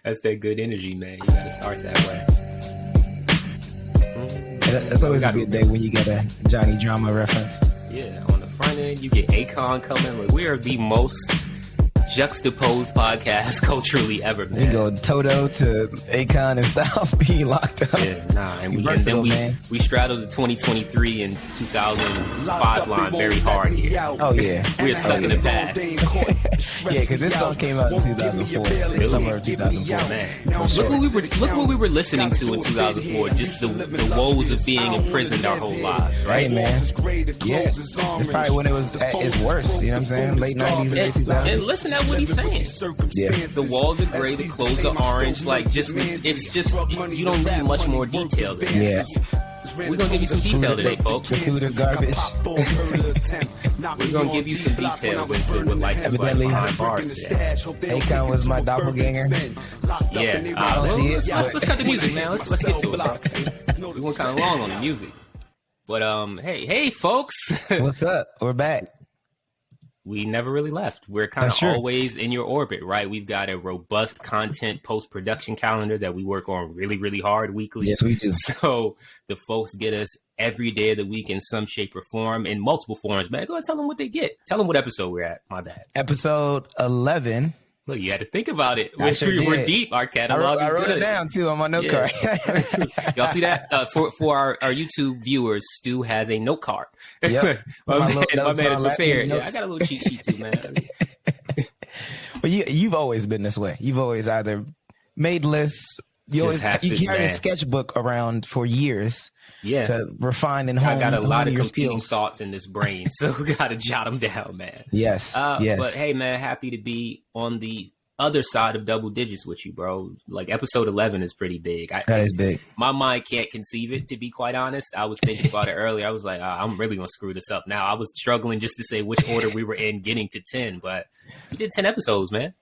That's that good energy, man. You gotta start that way. That's always a good day when you get a Johnny Drama reference. Yeah, on the front end, you get Akon coming. Like, we are the most juxtaposed podcast culturally ever, man. We go Toto to Akon and Styles being locked up. Yeah, and then we straddle the 2023 and 2005 line very hard here. Oh yeah, we're stuck in the past. Yeah, because this song came out in 2004, summer of 2004. Man, sure. Look what we were listening to in 2004. Just the woes of being imprisoned our whole lives, right, man? Yeah, it's probably when it was at its worst. You know what I'm saying? Late 90s, early 2000s. And listen to what he's saying. Yeah. The walls are gray, the clothes are orange. Like, it's just you don't need much more detail than that. Yeah. We're gonna give you some detail today, folks. The food is garbage. We're gonna give you some details into what life is like behind bars today. Akon was my doppelganger. Yeah. Let's cut the music, man. Let's get to it, bro. We went kind of long on the music, but hey, folks. What's up? We're back. We never really left. We're kind of always in your orbit, right? We've got a robust content post-production calendar that we work on really, really hard weekly. Yes, we do. So the folks get us every day of the week in some shape or form, in multiple forms. Man, go ahead and tell them what they get. Tell them what episode we're at. My bad. Episode 11. Look, you had to think about it. We're deep. Our catalog is good. I wrote it down, too, on my note card. Y'all see that? For our YouTube viewers, Stu has a note card. Yep. my man is prepared. Yeah, I got a little cheat sheet, too, man. Well, you've always been this way. You've always either made lists. You carried a sketchbook around for years. Yeah, to refine and hone. I got a lot of competing skills. Thoughts in this brain, so we got to jot them down, man. Yes. But hey, man, happy to be on the other side of double digits with you, bro. Like, episode 11 is pretty big. That is big. My mind can't conceive it, to be quite honest. I was thinking about it earlier. I was like, I'm really gonna screw this up now. I was struggling just to say which order we were in getting to 10, but we did 10 episodes, man.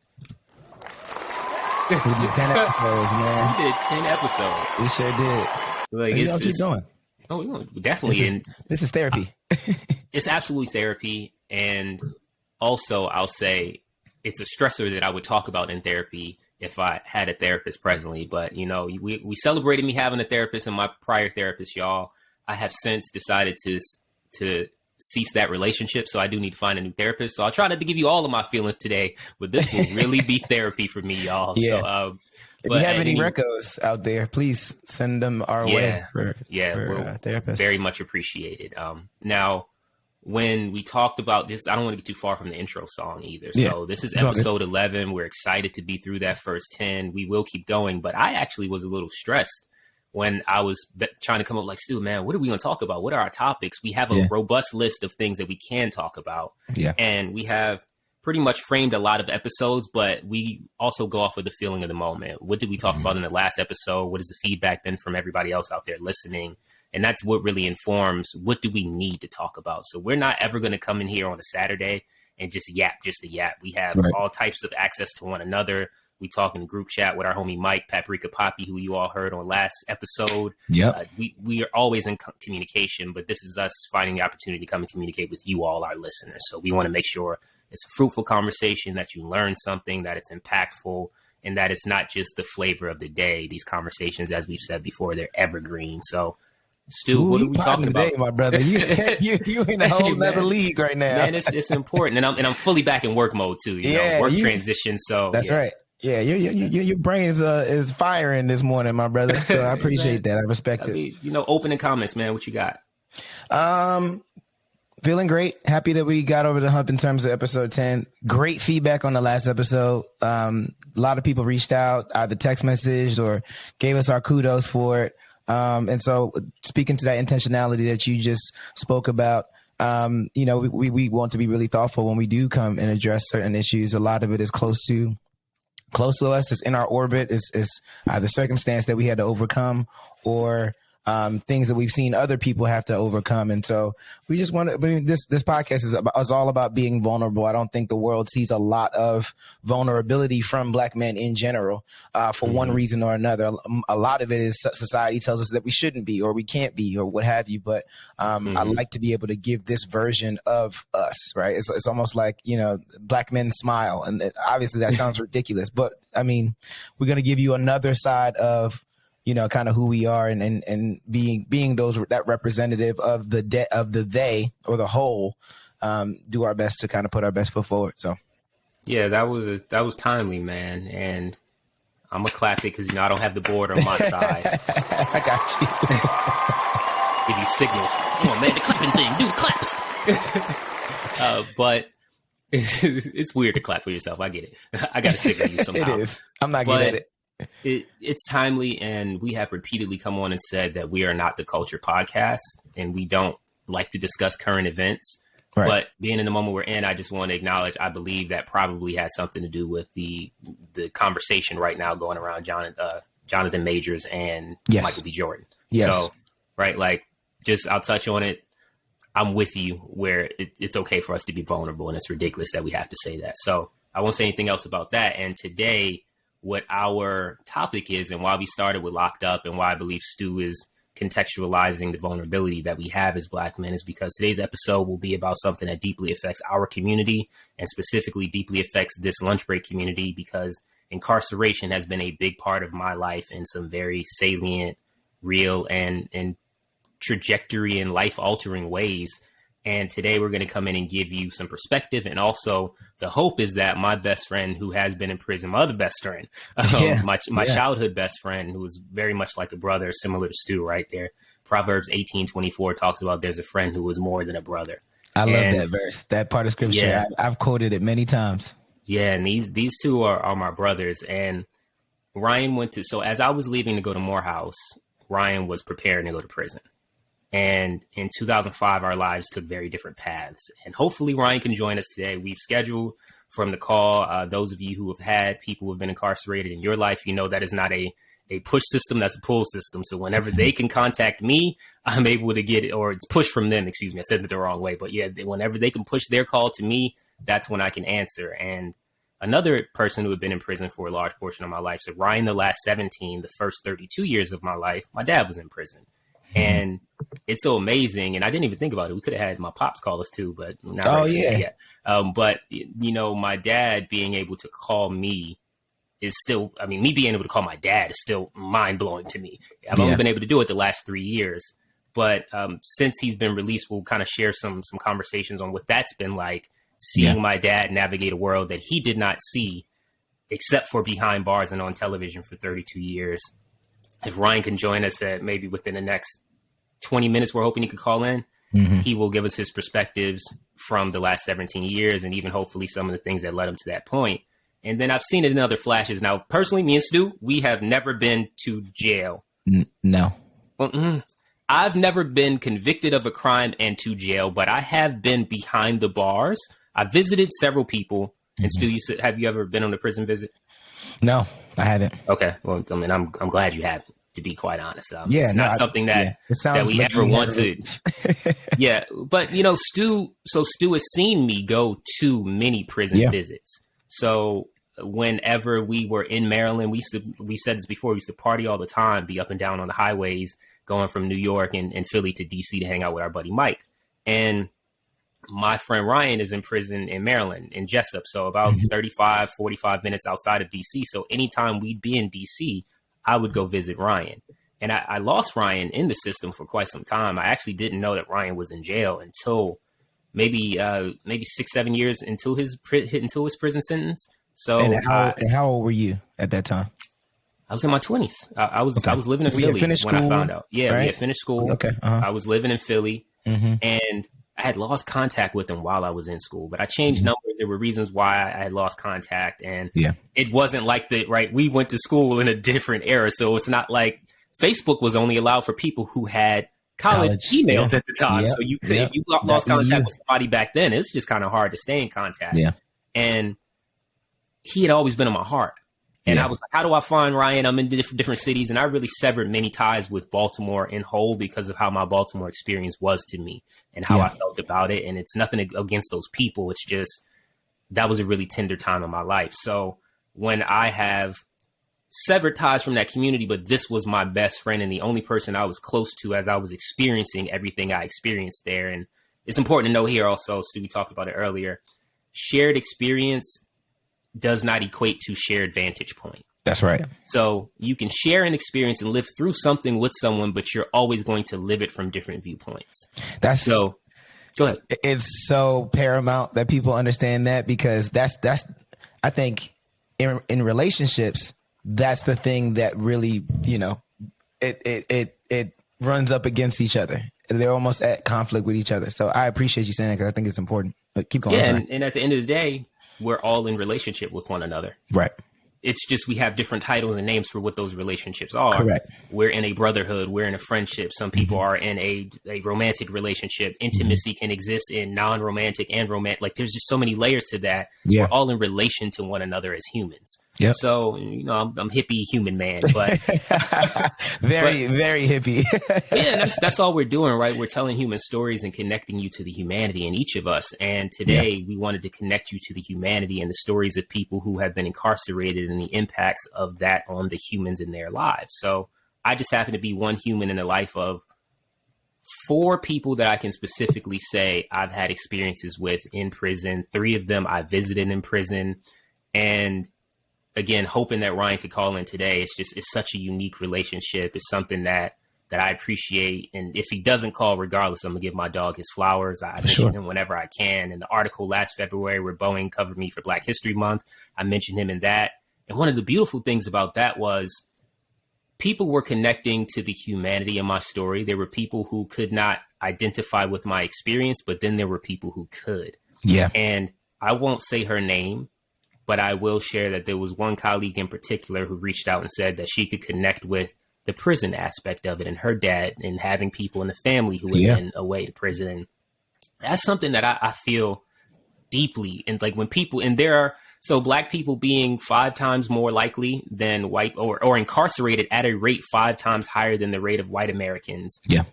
We did 10 episodes, man. We did 10 episodes. We sure did. Like, it's keep going. Oh, definitely. This is therapy. It's absolutely therapy. And also, I'll say it's a stressor that I would talk about in therapy if I had a therapist presently. But, we celebrated me having a therapist and my prior therapist, y'all. I have since decided to cease that relationship. So I do need to find a new therapist. So I'll try not to give you all of my feelings today, but this will really be therapy for me, y'all. Yeah. So, if you have any recos out there, please send them our way for therapists. Very much appreciated. Now, when we talked about this, I don't want to get too far from the intro song either. So this is episode 11. We're excited to be through that first 10. We will keep going, but I actually was a little stressed when I was trying to come up like, Stu, man, what are we going to talk about? What are our topics? We have a robust list of things that we can talk about. Yeah. And we have pretty much framed a lot of episodes, but we also go off of the feeling of the moment. What did we talk about in the last episode? What has the feedback been from everybody else out there listening? And that's what really informs what do we need to talk about. So we're not ever going to come in here on a Saturday and just yap. We have all types of access to one another. We talk in group chat with our homie Mike, Paprika Poppy, who you all heard on last episode. We are always in communication, but this is us finding the opportunity to come and communicate with you all, our listeners. So we want to make sure it's a fruitful conversation, that you learn something, that it's impactful, and that it's not just the flavor of the day. These conversations, as we've said before, they're evergreen. So, Stu, what are we talking about? Today, my brother, you in a whole nother league right now. Man, it's important, and I'm fully back in work mode too. Work transition. So that's right. Yeah, your brain is firing this morning, my brother. So I appreciate that. I respect it. Opening comments, man. What you got? Feeling great. Happy that we got over the hump in terms of episode 10. Great feedback on the last episode. A lot of people reached out, either text message or gave us our kudos for it. And so speaking to that intentionality that you just spoke about, we want to be really thoughtful when we do come and address certain issues. A lot of it is close to us. It's in our orbit. It's either circumstance that we had to overcome or things that we've seen other people have to overcome. And so we just want to, I mean, this podcast is all about being vulnerable. I don't think the world sees a lot of vulnerability from Black men in general, for one reason or another. A lot of it is society tells us that we shouldn't be, or we can't be, or what have you. But I like to be able to give this version of us, right? It's almost like, you know, Black men smile. And obviously that sounds ridiculous, but I mean, we're going to give you another side of, you know, kind of who we are, and being that representative of the they or the whole, do our best to kind of put our best foot forward. So, yeah, that was timely, man, and I'm gonna clap it because, you know, I don't have the board on my side. I got you. Give you signals. Come on, man, the clapping thing, do the claps. But it's weird to clap for yourself. I get it. I got to signal you somehow. It is. I'm not good at it. It's timely, and we have repeatedly come on and said that we are not the culture podcast, and we don't like to discuss current events. Right. But being in the moment we're in, I just want to acknowledge, I believe that probably had something to do with the conversation right now going around Jonathan Majors and Michael B. Jordan. Yes. So, right, like, just I'll touch on it. I'm with you where it's okay for us to be vulnerable, and it's ridiculous that we have to say that. So I won't say anything else about that. And today, what our topic is, and why we started with Locked Up, and why I believe Stu is contextualizing the vulnerability that we have as Black men, is because today's episode will be about something that deeply affects our community, and specifically deeply affects this lunch break community, because incarceration has been a big part of my life in some very salient, real, and trajectory and life altering ways. And today we're going to come in and give you some perspective. And also the hope is that my best friend who has been in prison, my other best friend, my childhood best friend, who was very much like a brother, similar to Stu right there. Proverbs 18:24 talks about there's a friend who was more than a brother. I love that verse, that part of scripture. Yeah. I've quoted it many times. Yeah. And these two are my brothers. And Ryan so as I was leaving to go to Morehouse, Ryan was preparing to go to prison. And in 2005, our lives took very different paths. And hopefully Ryan can join us today. We've scheduled from the call. Those of you who have had people who have been incarcerated in your life, you know that is not a push system. That's a pull system. So whenever they can contact me, I'm able to get it, or it's push from them. Excuse me. I said it the wrong way. But yeah, whenever they can push their call to me, that's when I can answer. And another person who had been in prison for a large portion of my life. So Ryan, the last 17, the first 32 years of my life, my dad was in prison. And it's so amazing. And I didn't even think about it. We could have had my pops call us too, but not ready for that yet. But, you know, my dad being able to call me is still, I mean, me being able to call my dad is still mind blowing to me. I've only been able to do it the last 3 years. But since he's been released, we'll kind of share some conversations on what that's been like, seeing my dad navigate a world that he did not see except for behind bars and on television for 32 years. If Ryan can join us at maybe within the next 20 minutes, we're hoping he could call in. He will give us his perspectives from the last 17 years, and even hopefully some of the things that led him to that point. And then I've seen it in other flashes. Now, personally, me and Stu, we have never been to jail. No. Well, I've never been convicted of a crime and to jail, but I have been behind the bars. I visited several people. And Stu, you said, have you ever been on a prison visit? No, I haven't. Okay. Well, I mean, I'm glad you haven't, to be quite honest. It's not something that we ever wanted. Yeah. But, you know, Stu has seen me go to many prison visits. So whenever we were in Maryland, we've said this before, we used to party all the time, be up and down on the highways, going from New York and Philly to DC to hang out with our buddy Mike. And my friend Ryan is in prison in Maryland, in Jessup. So about 35, 45 minutes outside of DC. So anytime we'd be in DC, I would go visit Ryan. And I lost Ryan in the system for quite some time. I actually didn't know that Ryan was in jail until maybe 6-7 years until his prison sentence. So and how old were you at that time? I was in my 20s. I was living in Philly when I found out. Yeah, right? We had finished school. Okay. I was living in Philly, and I had lost contact with him while I was in school, but I changed numbers. There were reasons why I had lost contact, and it wasn't like we went to school in a different era. So it's not like Facebook was only allowed for people who had college emails at the time. So you could, if you lost contact with somebody back then, it's just kind of hard to stay in contact. Yeah. And he had always been in my heart. And I was like, how do I find Ryan? I'm in different cities. And I really severed many ties with Baltimore in whole because of how my Baltimore experience was to me and how I felt about it. And it's nothing against those people. It's just, that was a really tender time in my life. So when I have severed ties from that community, but this was my best friend and the only person I was close to as I was experiencing everything I experienced there. And it's important to know here also, Stu, we talked about it earlier, shared experience does not equate to shared vantage point. That's right. So you can share an experience and live through something with someone, but you're always going to live it from different viewpoints. So go ahead. It's so paramount that people understand that, because that's I think in relationships, that's the thing that really, it runs up against each other. They're almost at conflict with each other. So I appreciate you saying that, because I think it's important. But keep going. Yeah, and at the end of the day, we're all in relationship with one another. Right. It's just we have different titles and names for what those relationships are. Correct. We're in a brotherhood. We're in a friendship. Some people are in a romantic relationship. Intimacy can exist in non-romantic and romantic. Like, there's just so many layers to that. Yeah. We're all in relation to one another as humans. Yep. So, I'm hippie human man, but very hippie. Yeah, that's all we're doing, right? We're telling human stories and connecting you to the humanity in each of us. And today we wanted to connect you to the humanity and the stories of people who have been incarcerated and the impacts of that on the humans in their lives. So I just happen to be one human in the life of 4 people that I can specifically say I've had experiences with in prison. 3 of them I visited in prison. And again, hoping that Ryan could call in today. It's such a unique relationship. It's something that I appreciate. And if he doesn't call, regardless, I'm gonna give my dog his flowers. I mention him whenever I can. In the article last February where Boeing covered me for Black History Month, I mentioned him in that. And one of the beautiful things about that was people were connecting to the humanity in my story. There were people who could not identify with my experience, but then there were people who could. Yeah. And I won't say her name, but I will share that there was one colleague in particular who reached out and said that she could connect with the prison aspect of it and her dad and having people in the family who had been away to prison. And that's something that I feel deeply. And like when people, and so Black people being 5 times more likely than white or incarcerated at a rate 5 times higher than the rate of white Americans. Yeah.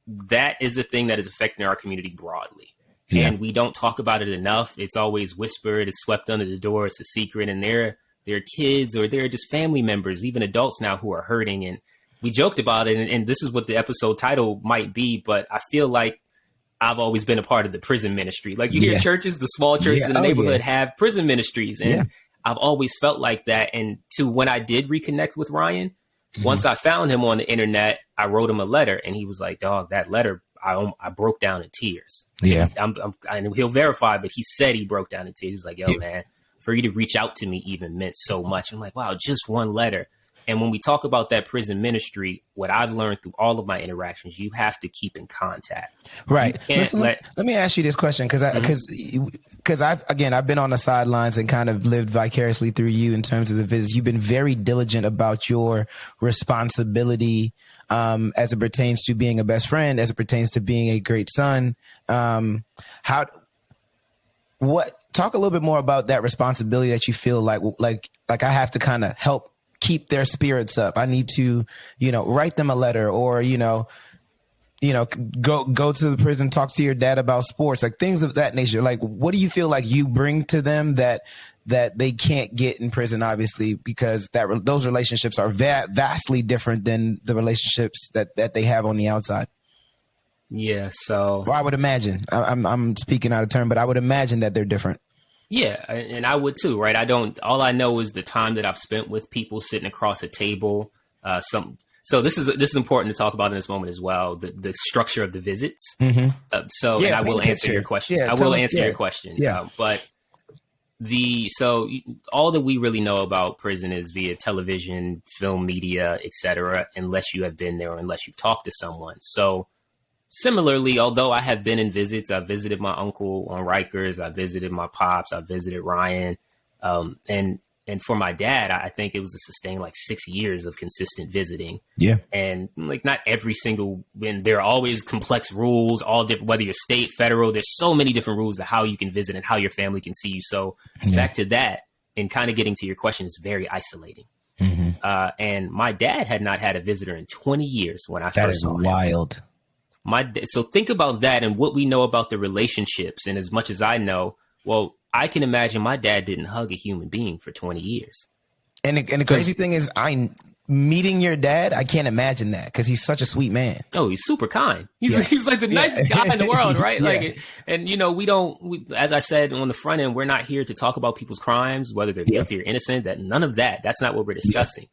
That is a thing that is affecting our community broadly. And we don't talk about it enough. It's always whispered. It's swept under the door. It's a secret. And there are kids or they're just family members, even adults now, who are hurting. And we joked about it. And this is what the episode title might be. But I feel like I've always been a part of the prison ministry. Like you hear churches, the small churches in the neighborhood have prison ministries. And I've always felt like that. And when I did reconnect with Ryan, once I found him on the internet, I wrote him a letter. And he was like, dog, that letter, I broke down in tears. Yeah. And he'll verify, but he said he broke down in tears. He was like, yo, man, for you to reach out to me even meant so much. I'm like, wow, just one letter. And when we talk about that prison ministry, what I've learned through all of my interactions, you have to keep in contact. Right. Let me ask you this question, because I've been on the sidelines and kind of lived vicariously through you in terms of the visits. You've been very diligent about your responsibility as it pertains to being a best friend, as it pertains to being a great son. Talk a little bit more about that responsibility that you feel like I have to kind of help keep their spirits up. I need to, write them a letter or, go to the prison, talk to your dad about sports, like things of that nature. Like, what do you feel like you bring to them that they can't get in prison, obviously, because those relationships are vastly different than the relationships that they have on the outside? Yeah. So I would imagine, I'm speaking out of turn, but I would imagine that they're different. Yeah, and I would too, right? All I know is the time that I've spent with people sitting across a table. So this is important to talk about in this moment as well. The structure of the visits. Mm-hmm. And I will answer your question. I will answer your question. Yeah. But all that we really know about prison is via television, film, media, etc. Unless you have been there or unless you've talked to someone. So similarly, although I have been in visits, I visited my uncle on Rikers, I visited my pops, I visited Ryan. And for my dad, I think it was a sustained 6 years of consistent visiting. Yeah. And not every single, when there are always complex rules, all different, whether you're state, federal, there's so many different rules of how you can visit and how your family can see you. So back to that, and kind of getting to your question, is very isolating. Mm-hmm. And my dad had not had a visitor in 20 years when I first saw him. That is wild. So think about that and what we know about the relationships. And as much as I know, well, I can imagine my dad didn't hug a human being for 20 years. And the crazy thing is, meeting your dad, I can't imagine that because he's such a sweet man. Oh, he's super kind. He's like the nicest guy in the world, right? Yeah. Like, and you know, we, as I said on the front end, we're not here to talk about people's crimes, whether they're guilty or innocent. That none of that. That's not what we're discussing.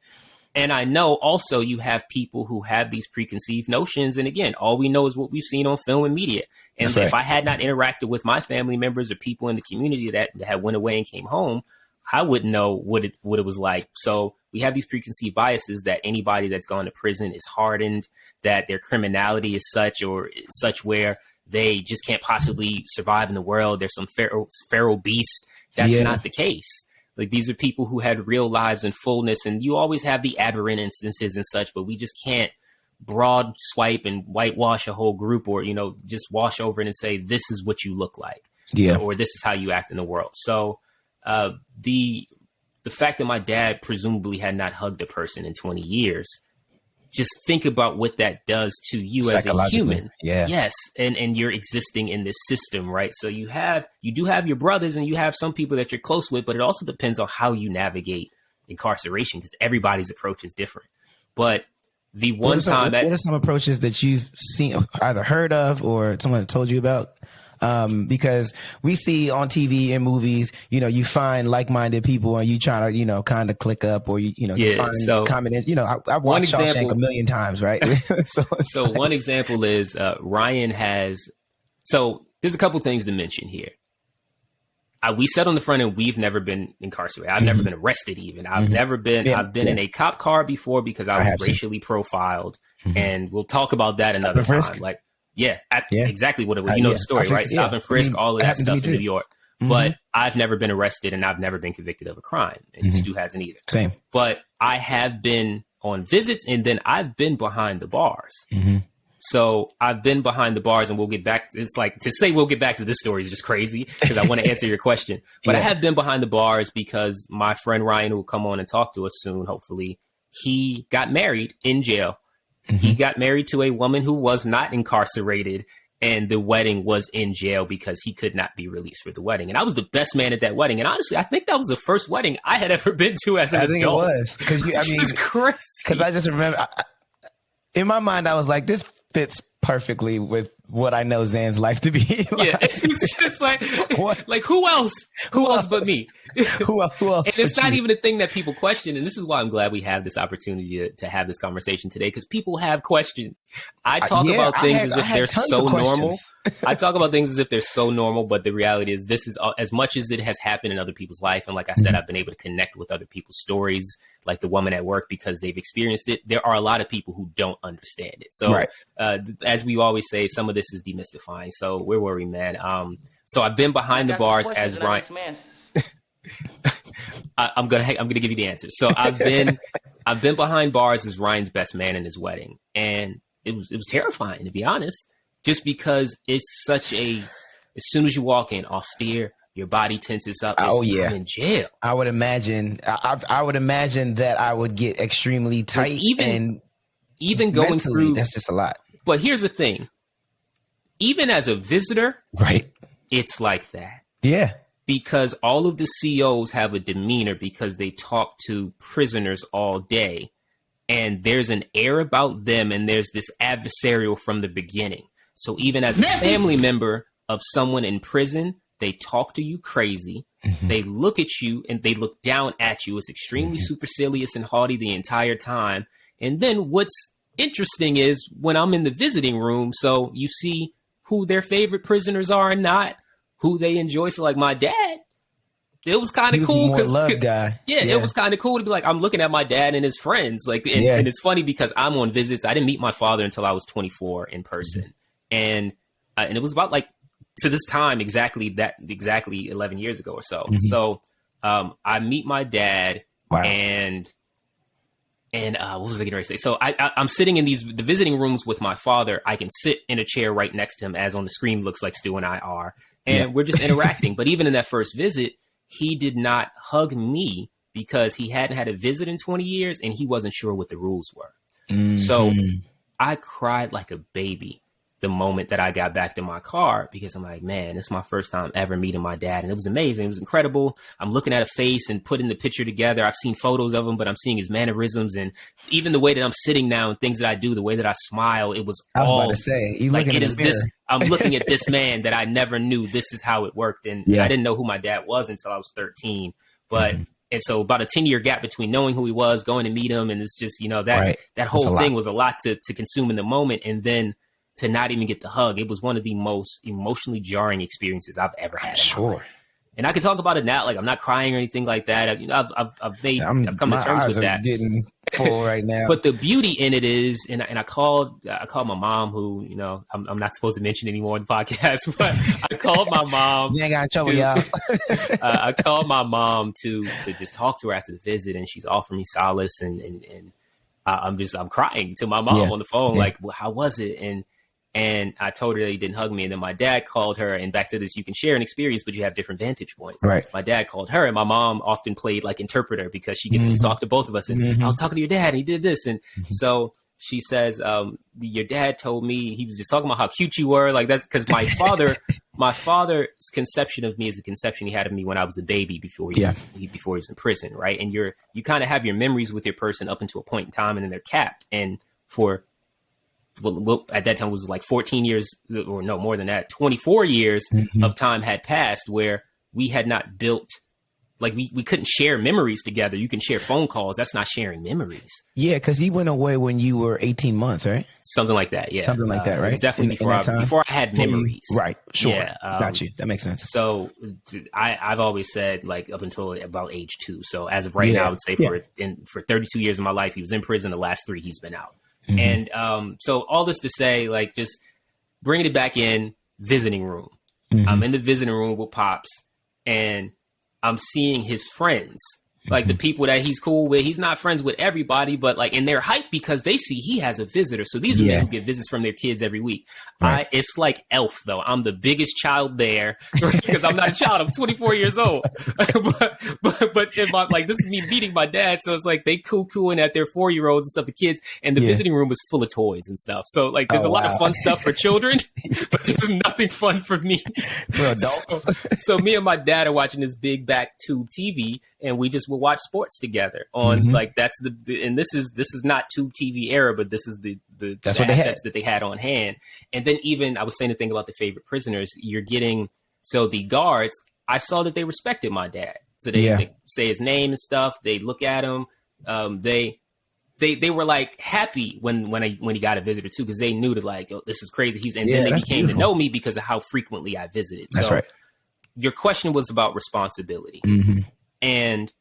And I know also you have people who have these preconceived notions. And again, all we know is what we've seen on film and media. And if I had not interacted with my family members or people in the community that had went away and came home, I wouldn't know what it was like. So we have these preconceived biases that anybody that's gone to prison is hardened, that their criminality is such where they just can't possibly survive in the world. There's some feral beast. That's not the case. Like, these are people who had real lives in fullness, and you always have the aberrant instances and such, but we just can't broad swipe and whitewash a whole group, or, you know, just wash over it and say, this is what you look like, or this is how you act in the world. So the fact that my dad presumably had not hugged a person in 20 years, just think about what that does to you as a human. Yes. And you're existing in this system, right? So you do have your brothers and you have some people that you're close with, but it also depends on how you navigate incarceration, because everybody's approach is different. But the one time what are some approaches that you've seen, either heard of or someone told you about? Because we see on TV and movies, you know, you find like-minded people and you try to, you know, kind of click up, or, you find common, you know, I've watched Shawshank a million times, right? So one example is Ryan has, so there's a couple things to mention here. We said on the front end, we've never been incarcerated. I've never been arrested even. I've never been, I've been in a cop car before because I was racially profiled. And we'll talk about that another time. Like, exactly what it was. You know the story, right? Stop and frisk, all of that stuff in New York. But I've never been arrested and I've never been convicted of a crime. And Stu hasn't either. Same. But I have been on visits, and then I've been behind the bars. So I've been behind the bars, and we'll get back. It's like, to say we'll get back to this story is just crazy because I want to answer your question. But I have been behind the bars because my friend Ryan, who will come on and talk to us soon, hopefully, he got married in jail. He got married to a woman who was not incarcerated, and the wedding was in jail because he could not be released for the wedding. And I was the best man at that wedding. And honestly, I think that was the first wedding I had ever been to as an adult. I think it was. Because crazy. Because I just remember, in my mind, I was like, this fits perfectly with what I know Zan's life to be. It's just like who else? Who else but me? Who else? And it's not even a thing that people question. And this is why I'm glad we have this opportunity to have this conversation today, because people have questions. I talk about things as if they're so normal. I talk about things as if they're so normal, but the reality is this is as much as it has happened in other people's life. And like I said, I've been able to connect with other people's stories, like the woman at work, because they've experienced it. There are a lot of people who don't understand it. So as we always say, some of this is demystifying. So we're worried, man. So I've been behind the bars as Ryan. I'm gonna give you the answer. So I've been behind bars as Ryan's best man in his wedding, and it was terrifying, to be honest, just because it's such a, as soon as you walk in, austere, your body tenses up. I'm in jail. I would imagine. I would imagine that I would get extremely tight, even going mentally, through. That's just a lot. But here's the thing. Even as a visitor, right, it's like that. Yeah. Because all of the COs have a demeanor because they talk to prisoners all day. And there's an air about them, and there's this adversarial from the beginning. So even as a family member of someone in prison, they talk to you crazy. They look at you and they look down at you. It's extremely supercilious and haughty the entire time. And then what's interesting is when I'm in the visiting room, so you see who their favorite prisoners are and not, who they enjoy. So like my dad, it was kind of cool because it was kind of cool to be like, I'm looking at my dad and his friends. Like, and it's funny because I'm on visits. I didn't meet my father until I was 24 in person. And it was about like to this time, exactly 11 years ago or so. So I meet my dad and what was I going to say? So I'm sitting in the visiting rooms with my father. I can sit in a chair right next to him, as on the screen looks like Stu and I are. And we're just interacting. But even in that first visit, he did not hug me because he hadn't had a visit in 20 years and he wasn't sure what the rules were. So I cried like a baby the moment that I got back to my car, because I'm like, man, this is my first time ever meeting my dad. And it was amazing. It was incredible. I'm looking at a face and putting the picture together. I've seen photos of him, but I'm seeing his mannerisms and even the way that I'm sitting now and things that I do, the way that I smile, it was I was all about to say, you like, looking it in is the mirror. this. I'm looking at this man that I never knew this is how it worked. And I didn't know who my dad was until I was 13. But and so about a 10-year gap between knowing who he was, going to meet him. And it's just, you know, that whole thing was a lot to consume in the moment. And then to not even get the hug, it was one of the most emotionally jarring experiences I've ever had. In my life. And I can talk about it now. Like, I'm not crying or anything like that. I've come to terms with that. Getting full right now. But the beauty in it is, and I called my mom, who, you know, I'm not supposed to mention anymore in the podcast, but I called my mom. You ain't got in trouble, y'all. I called my mom to just talk to her after the visit, and she's offering me solace, and I'm crying to my mom on the phone, like, well, how was it? And I told her that he didn't hug me. And then my dad called her, and back to this, you can share an experience, but you have different vantage points. Right. My dad called her, and my mom often played like interpreter because she gets to talk to both of us. And I was talking to your dad, and he did this. And so she says, your dad told me, he was just talking about how cute you were. Like, that's because my father's conception of me is a conception he had of me when I was a baby before he was in prison. Right. And you kind of have your memories with your person up until a point in time, and then they're capped. And well, at that time it was like 14 years, or no, more than that, 24 years of time had passed where we had not built, like we couldn't share memories together. You can share phone calls. That's not sharing memories. Yeah, because he went away when you were 18 months, right? Something like that, yeah. Something like that, right? It was definitely before I had memories. Right, sure. Yeah, got you. That makes sense. So I've always said, like, up until about age 2. So as of right now, I would say for 32 years of my life, he was in prison. The last 3, he's been out. And so all this to say, like, just bringing it back in, visiting room. I'm in the visiting room with Pops, and I'm seeing his friends, like the people that he's cool with. He's not friends with everybody, but like, and they're hyped because they see he has a visitor. So these are men who get visits from their kids every week. Right. It's like Elf, though. I'm the biggest child there because I'm not a child. I'm 24 years old. but like, this is me meeting my dad. So it's like they coo-cooing at their 4-year-olds and stuff, the kids, and the visiting room is full of toys and stuff. So like, there's a lot of fun stuff for children, but there's nothing fun for me. For adults. So me and my dad are watching this big back tube TV, and we just will watch sports together on like, that's and this is not tube TV era, but this is the assets that they had on hand. And then even I was saying the thing about the favorite prisoners, you're getting, so the guards, I saw that they respected my dad. So they say his name and stuff. They look at him. They were like happy when he got a visitor too, because they knew that, like, oh, this is crazy. Then they became to know me because of how frequently I visited. That's right. Your question was about responsibility. And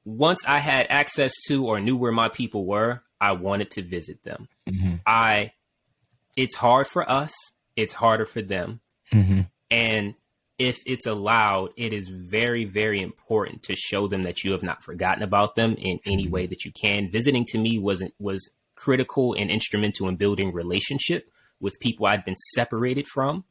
once I had access to or knew where my people were, I wanted to visit them. It's hard for us. It's harder for them. And if it's allowed, it is very, very important to show them that you have not forgotten about them in any way that you can. Visiting to me was critical and instrumental in building relationship with people I'd been separated from.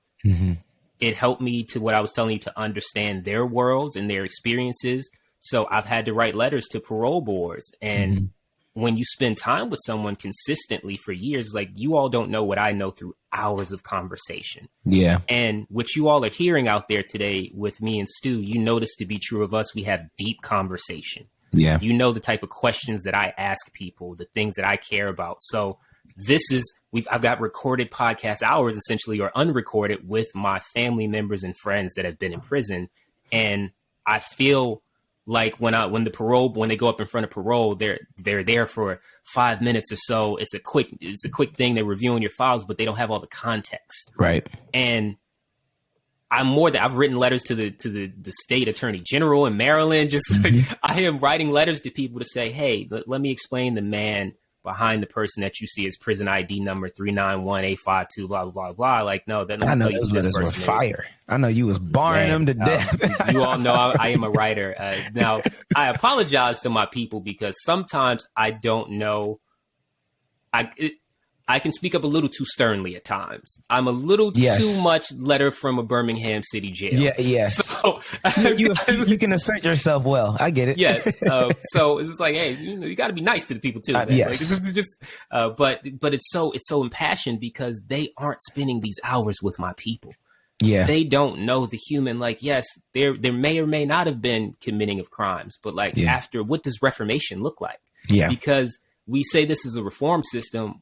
It helped me, to what I was telling you, to understand their worlds and their experiences. So I've had to write letters to parole boards. And when you spend time with someone consistently for years, like, you all don't know what I know through hours of conversation. Yeah. And what you all are hearing out there today with me and Stu, you notice to be true of us. We have deep conversation. Yeah. You know, the type of questions that I ask people, the things that I care about. So I've got recorded podcast hours, essentially, or unrecorded, with my family members and friends that have been in prison. And I feel like when they go up in front of parole, they're there for 5 minutes or so. It's a quick thing. They're reviewing your files, but they don't have all the context. Right. And I've written letters to the state attorney general in Maryland. Just like, I am writing letters to people to say, hey, let me explain the man behind the person that you see as prison ID number 391852, blah, blah, blah, blah. Like, no, let me tell you, those letters were fire. I know you was barring them to death. You all know I am a writer. Now, I apologize to my people because sometimes I don't know. I I can speak up a little too sternly at times. I'm a little too much letter from a Birmingham city jail. Yes. So you can assert yourself well. I get it. Yes. So it's just like, hey, you got to be nice to the people too. Man. Yes. Like, this is just, but it's so impassioned because they aren't spending these hours with my people. Yeah. They don't know the human. Like, yes, there may or may not have been committing of crimes, but like after, what does reformation look like? Yeah. Because we say this is a reform system.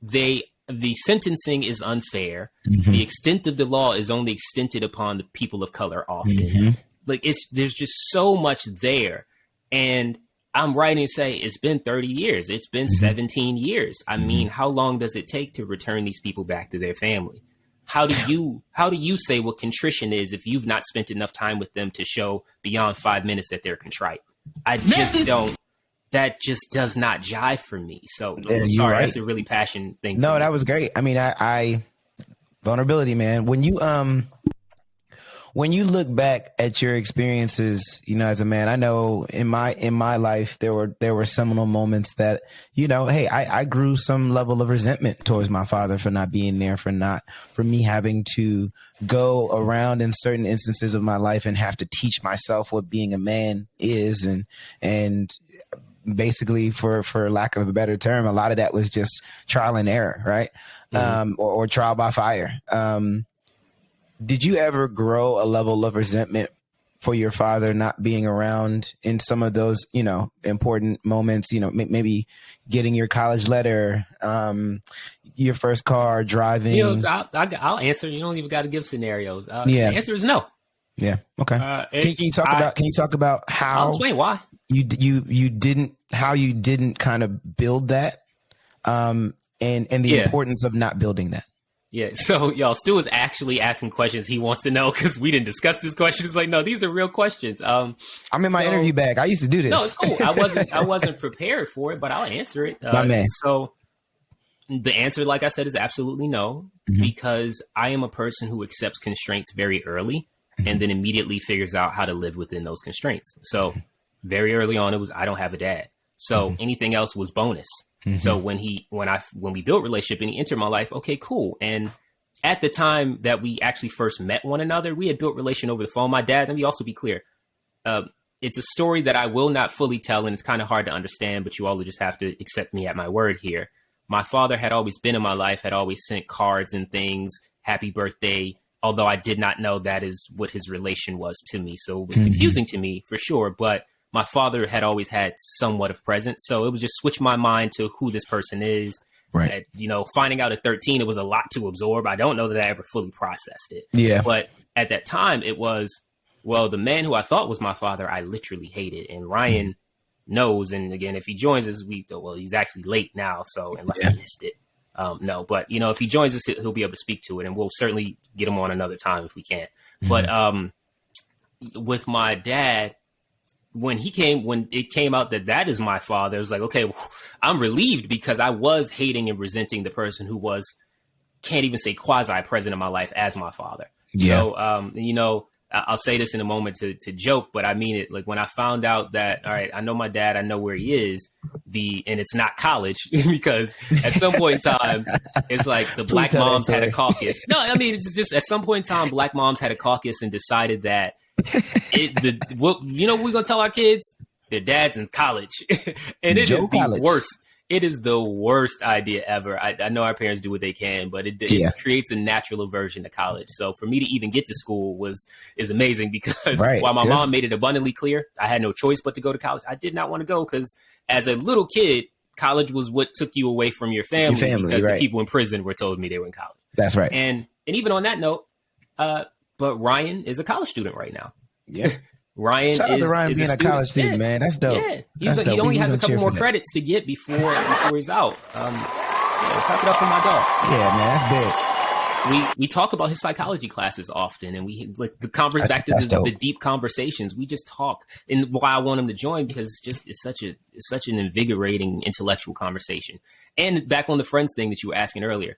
The sentencing is unfair. Mm-hmm. The extent of the law is only extended upon the people of color often. Mm-hmm. Like there's just so much there. And I'm writing to say it's been 30 years. It's been 17 years. I mean, how long does it take to return these people back to their family? How do you say what contrition is if you've not spent enough time with them to show beyond 5 minutes that they're contrite? I just don't. That just does not jive for me. So I'm sorry, right. That's a really passionate thing. No, that was great. I mean, I vulnerability, man. When you look back at your experiences, as a man, I know in my life there were seminal moments that, hey, I grew some level of resentment towards my father for not being there, for me having to go around in certain instances of my life and have to teach myself what being a man is, and basically, for lack of a better term, a lot of that was just trial and error, right? Mm-hmm. Or trial by fire. Did you ever grow a level of resentment for your father not being around in some of those, important moments, maybe getting your college letter, your first car, driving? I'll answer. You don't even got to give scenarios. The answer is no. Yeah. Okay. Can you talk about how? I'll explain why. You didn't kind of build that, and the importance of not building that. Yeah. So y'all, Stu is actually asking questions he wants to know because we didn't discuss this question. It's like, no, these are real questions. I'm in my interview bag. I used to do this. No, it's cool. I wasn't prepared for it, but I'll answer it. My man. So the answer, like I said, is absolutely no, because I am a person who accepts constraints very early and then immediately figures out how to live within those constraints. So very early on, it was, I don't have a dad. So anything else was bonus. So when we built relationship and he entered my life, okay, cool. And at the time that we actually first met one another, we had built relation over the phone. My dad, let me also be clear. It's a story that I will not fully tell, and it's kind of hard to understand, but you all will just have to accept me at my word here. My father had always been in my life, had always sent cards and things, happy birthday, although I did not know that is what his relation was to me. So it was confusing to me for sure. But my father had always had somewhat of presence. So it was just switch my mind to who this person is. Right. Finding out at 13, it was a lot to absorb. I don't know that I ever fully processed it. Yeah. But at that time, it was, well, the man who I thought was my father, I literally hated. And Ryan knows. And again, if he joins us, he's actually late now. So unless I missed it. No, but if he joins us, he'll be able to speak to it, and we'll certainly get him on another time if we can. But with my dad, when it came out that is my father, it was like, okay, I'm relieved because I was hating and resenting the person who can't even say quasi present in my life as my father. Yeah. So, I'll say this in a moment to joke, but I mean it. Like when I found out that, all right, I know my dad, I know where he is, and it's not college because at some point in time, it's like the Black moms had a caucus. No, I mean, it's just at some point in time, Black moms had a caucus and decided that what we're going to tell our kids? Their dad's in college. And it is the worst. It is the worst idea ever. I know our parents do what they can, but it creates a natural aversion to college. So for me to even get to school is amazing because while my mom made it abundantly clear, I had no choice but to go to college. I did not want to go because as a little kid, college was what took you away from your family because the people in prison were told me they were in college. That's right. And even on that note, but Ryan is a collage student right now. Yeah. Shout out to Ryan being a college student, man. That's dope. Yeah, he only has a couple more credits to get before he's out. Clap it up for my dog. Yeah, man, that's big. We talk about his psychology classes often, and we like the conference back to the deep conversations. We just talk, and why I want him to join because it's such an invigorating intellectual conversation. And back on the friends thing that you were asking earlier,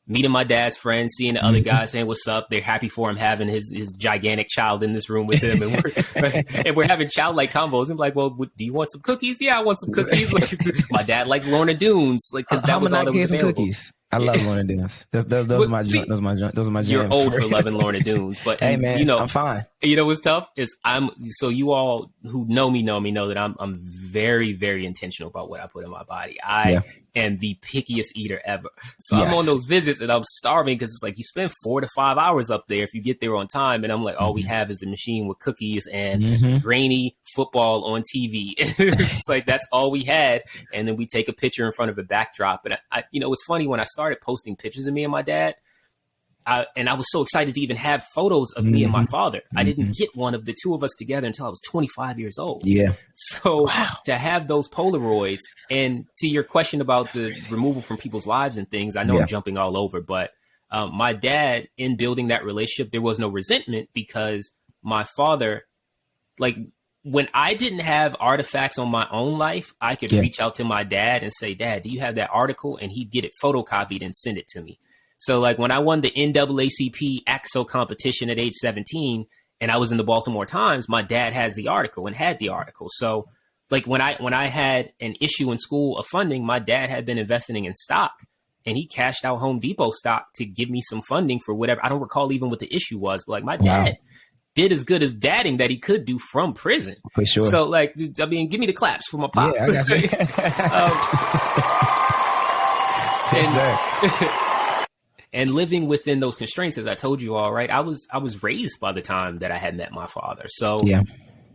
meeting my dad's friends, seeing the other guys saying what's up. They're happy for him having his gigantic child in this room with him. And we're having childlike combos. I'm like, well, do you want some cookies? Yeah, I want some cookies. Like, my dad likes Lorna Doones. Like, cause that was all that was available. Cookies? I love Lorna Doones. Those are my jams. You're old for loving Lorna Doones, but hey man, you know, I'm fine. You know what's tough is so you all who know me know that I'm very, very intentional about what I put in my body. I am the pickiest eater ever. So I'm on those visits and I'm starving because it's like you spend 4 to 5 hours up there if you get there on time. And I'm like, all we have is the machine with cookies and grainy football on TV. It's like, that's all we had. And then we take a picture in front of a backdrop. And I you know, it's funny when I started posting pictures of me and my dad, and I was so excited to even have photos of me and my father. I didn't get one of the two of us together until I was 25 years old. Yeah. So to have those Polaroids, and to your question about the removal from people's lives and things, I know I'm jumping all over, but my dad, in building that relationship, there was no resentment because my father, like when I didn't have artifacts on my own life, I could reach out to my dad and say, Dad, do you have that article? And he'd get it photocopied and send it to me. So like when I won the NAACP AXO competition at age 17 and I was in the Baltimore Times, my dad has the article and had the article. So like when I had an issue in school of funding, my dad had been investing in stock and he cashed out Home Depot stock to give me some funding for whatever. I don't recall even what the issue was, but like my dad did as good as dadding that he could do from prison. For sure. So like, I mean, give me the claps for my pop. Yeah, I got you. Yes, sir. And living within those constraints, as I told you all, right, I was raised by the time that I had met my father. So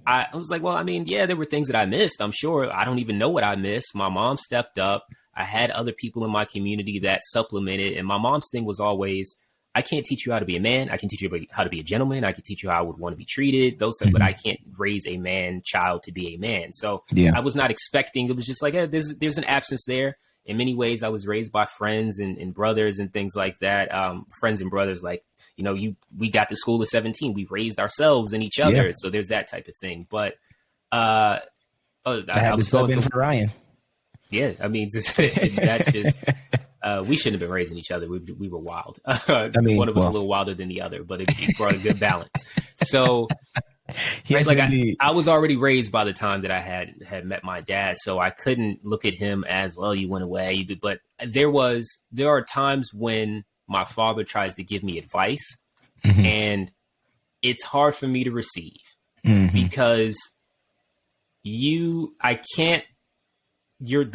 I was like, well, I mean, yeah, there were things that I missed. I'm sure I don't even know what I missed. My mom stepped up. I had other people in my community that supplemented. And my mom's thing was always, I can't teach you how to be a man. I can teach you how to be a gentleman. I can teach you how I would want to be treated, those things, but I can't raise a man child to be a man. So I was not expecting, it was just like, hey, there's an absence there. In many ways, I was raised by friends and brothers and things like that. Friends and brothers, like, you know, we got to school at 17. We raised ourselves and each other. So there's that type of thing. But I had to sub in for Ryan. Yeah, I mean, that's just, we shouldn't have been raising each other. We were wild. I mean, one of us a little wilder than the other, but it brought a good balance. So yes, like I was already raised by the time that I had met my dad, so I couldn't look at him as, well, you went away. But there are times when my father tries to give me advice, and it's hard for me to receive because the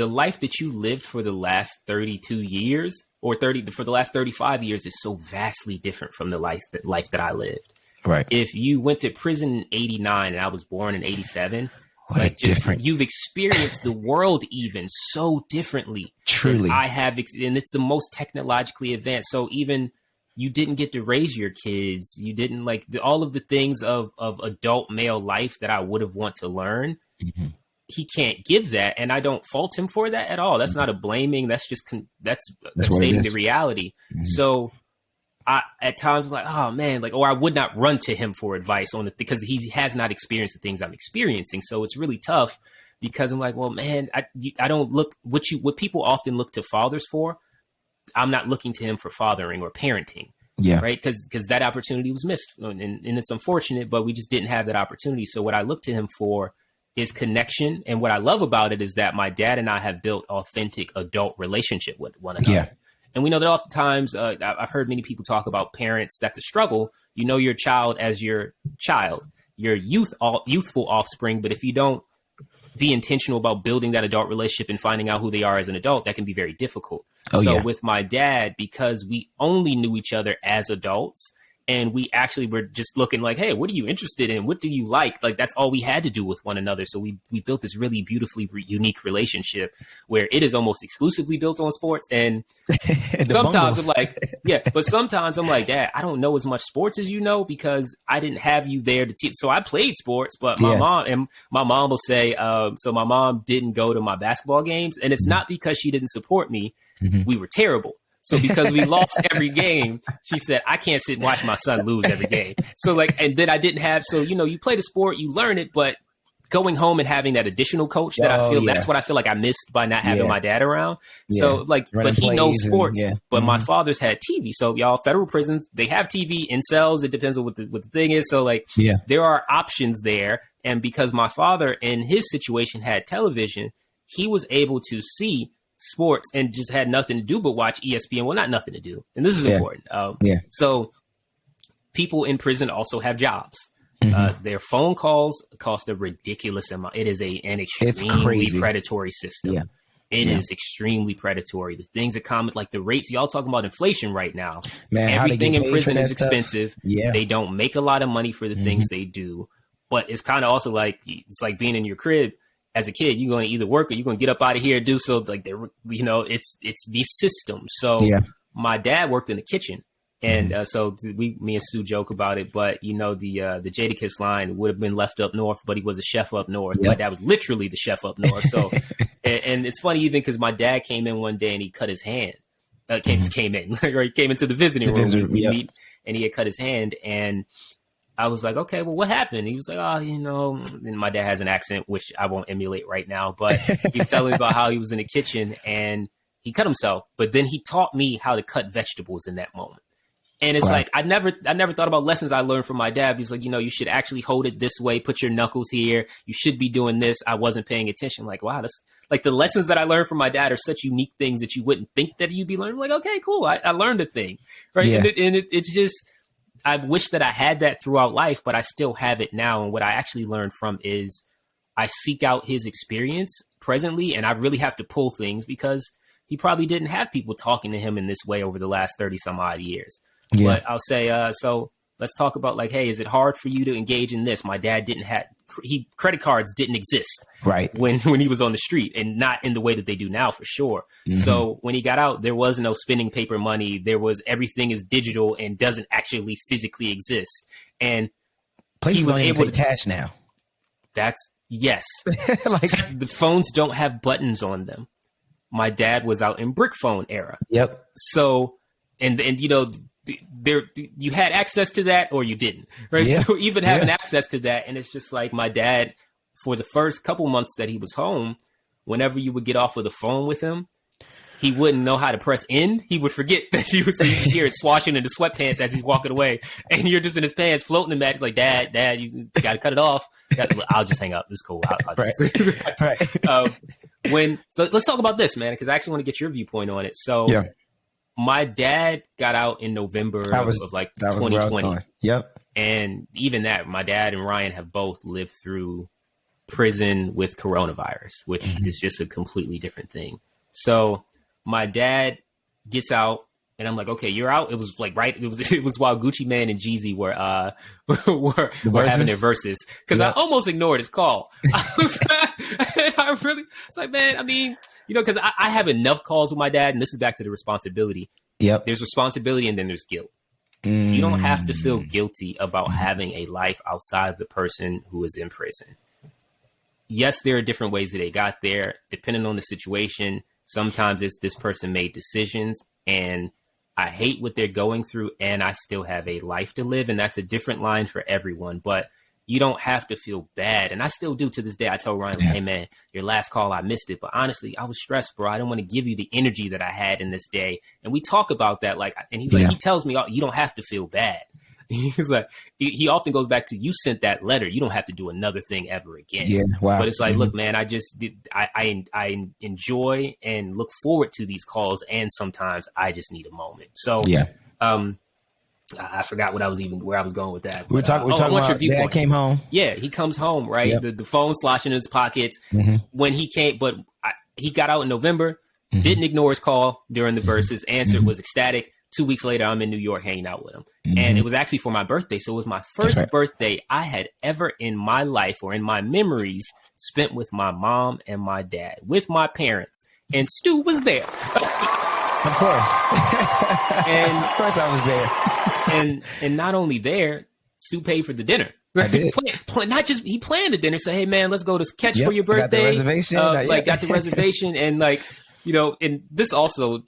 life that you lived for the last 32 years or for the last 35 years is so vastly different from the life that I lived. Right. If you went to prison in 89 and I was born in 87, like just you've experienced the world even so differently. Truly. I have, and it's the most technologically advanced. So even you didn't get to raise your kids. You didn't like all of the things of adult male life that I would have want to learn. He can't give that. And I don't fault him for that at all. That's not a blaming. That's just, that's stating the reality. So I, at times, I'm like, oh man, like, or I would not run to him for advice on it because he has not experienced the things I'm experiencing. So it's really tough because I'm like, well, man, I don't look what people often look to fathers for. I'm not looking to him for fathering or parenting. Yeah. Right. Because that opportunity was missed and it's unfortunate, but we just didn't have that opportunity. So what I look to him for is connection. And what I love about it is that my dad and I have built authentic adult relationship with one another. Yeah. And we know that oftentimes I've heard many people talk about parents. That's a struggle. You know your child as your child, your youthful offspring. But if you don't be intentional about building that adult relationship and finding out who they are as an adult, that can be very difficult. With my dad, because we only knew each other as adults, and we actually were just looking like, hey, what are you interested in? What do you like? Like, that's all we had to do with one another. So we built this really beautifully unique relationship where it is almost exclusively built on sports. And sometimes I'm like, but sometimes I'm like, Dad, I don't know as much sports as you know because I didn't have you there to teach. So I played sports, but my mom will say, so my mom didn't go to my basketball games. And it's not because she didn't support me. We were terrible. So because we lost every game, she said, I can't sit and watch my son lose every game. So like, and then I didn't have, so, you know, you play the sport, you learn it, but going home and having that additional coach that I feel that's what I feel like I missed by not having my dad around. So like, running but he knows sports, but my father's had TV. So y'all, federal prisons, they have TV in cells. It depends on what the thing is. So like, there are options there. And because my father in his situation had television, he was able to see sports and just had nothing to do but watch ESPN. Well, not nothing to do. And this is important. So people in prison also have jobs. Their phone calls cost a ridiculous amount. It is an extremely predatory system. It is extremely predatory. The things that come, like the rates, y'all talking about inflation right now. Man, everything in prison is expensive. They don't make a lot of money for the things they do. But it's kind of also like, it's like being in your crib as a kid. You're going to either work or you're going to get up out of here and do so. Like, you know, it's these systems. So my dad worked in the kitchen. And so me and Sue joke about it, but you know, the Jadakiss line would have been left up north, but he was a chef up north. My dad was literally the chef up north. So, and it's funny even because my dad came in one day and he cut his hand. Came in, or he came into the visiting room. We meet, and he had cut his hand, and I was like, okay, well, what happened? He was like, oh, you know, and my dad has an accent which I won't emulate right now, but he was telling me about how he was in the kitchen and he cut himself, but then he taught me how to cut vegetables in that moment. And it's like, I never thought about lessons I learned from my dad. He's like, you know, you should actually hold it this way, put your knuckles here. You should be doing this. I wasn't paying attention. Like, wow, that's like the lessons that I learned from my dad are such unique things that you wouldn't think that you'd be learning. Like, okay, cool. I learned a thing. Right. Yeah. And it's just, I wish that I had that throughout life, but I still have it now. And what I actually learned from is I seek out his experience presently, and I really have to pull things because he probably didn't have people talking to him in this way over the last 30 some odd years. But I'll say, so let's talk about like, hey, is it hard for you to engage in this? My dad didn't have, credit cards didn't exist when he was on the street, and not in the way that they do now for sure. So when he got out, there was no spending paper money. There was, everything is digital and doesn't actually physically exist. And places he was able to cash now. That's like the phones don't have buttons on them. My dad was out in brick phone era. So, and you know, there you had access to that or you didn't, right? So even having access to that, and it's just like my dad, for the first couple months that he was home, whenever you would get off of the phone with him, he wouldn't know how to press end. He would forget that you would hear it swashing into sweatpants as he's walking away, and you're just in his pants floating in that. He's like, Dad, you got to cut it off. I'll just hang up. It's cool. I'll just... So let's talk about this, man, because I actually want to get your viewpoint on it. So my dad got out in November of like 2020. And even that, my dad and Ryan have both lived through prison with coronavirus, which is just a completely different thing. So my dad gets out, and I'm like, okay, you're out. It was like, right. It was while Gucci Mane and Jeezy were having their verses, because I almost ignored his call. It's like, man, I mean, you know, because I have enough calls with my dad, and this is back to the responsibility. There's responsibility, and then there's guilt. You don't have to feel guilty about having a life outside of the person who is in prison. Yes, there are different ways that they got there, depending on the situation. Sometimes it's this person made decisions, and I hate what they're going through, and I still have a life to live. And that's a different line for everyone, but you don't have to feel bad. And I still do to this day. I tell Ryan, hey man, your last call, I missed it. But honestly, I was stressed, bro. I didn't want to give you the energy that I had in this day. And we talk about that. Like, and he's like, he tells me, oh, you don't have to feel bad. He's like, he often goes back to, you sent that letter. You don't have to do another thing ever again. But it's like, look, man, I enjoy and look forward to these calls. And sometimes I just need a moment. So, I forgot where I was going with that. We're talking about Dad came home. Yeah, he comes home, right? The phone sloshing in his pockets. When he came, but he got out in November, didn't ignore his call during the verses, answered, was ecstatic. 2 weeks later, I'm in New York hanging out with him. And it was actually for my birthday. So it was my first birthday I had ever in my life, or in my memories, spent with my mom and my dad, with my parents. And Stu was there. Of course. And of course I was there. And not only there, Stu paid for the dinner. I did. Not just, he planned the dinner. Say, hey man, let's go to Catch for your birthday. Got the reservation. And like, you know, and this also,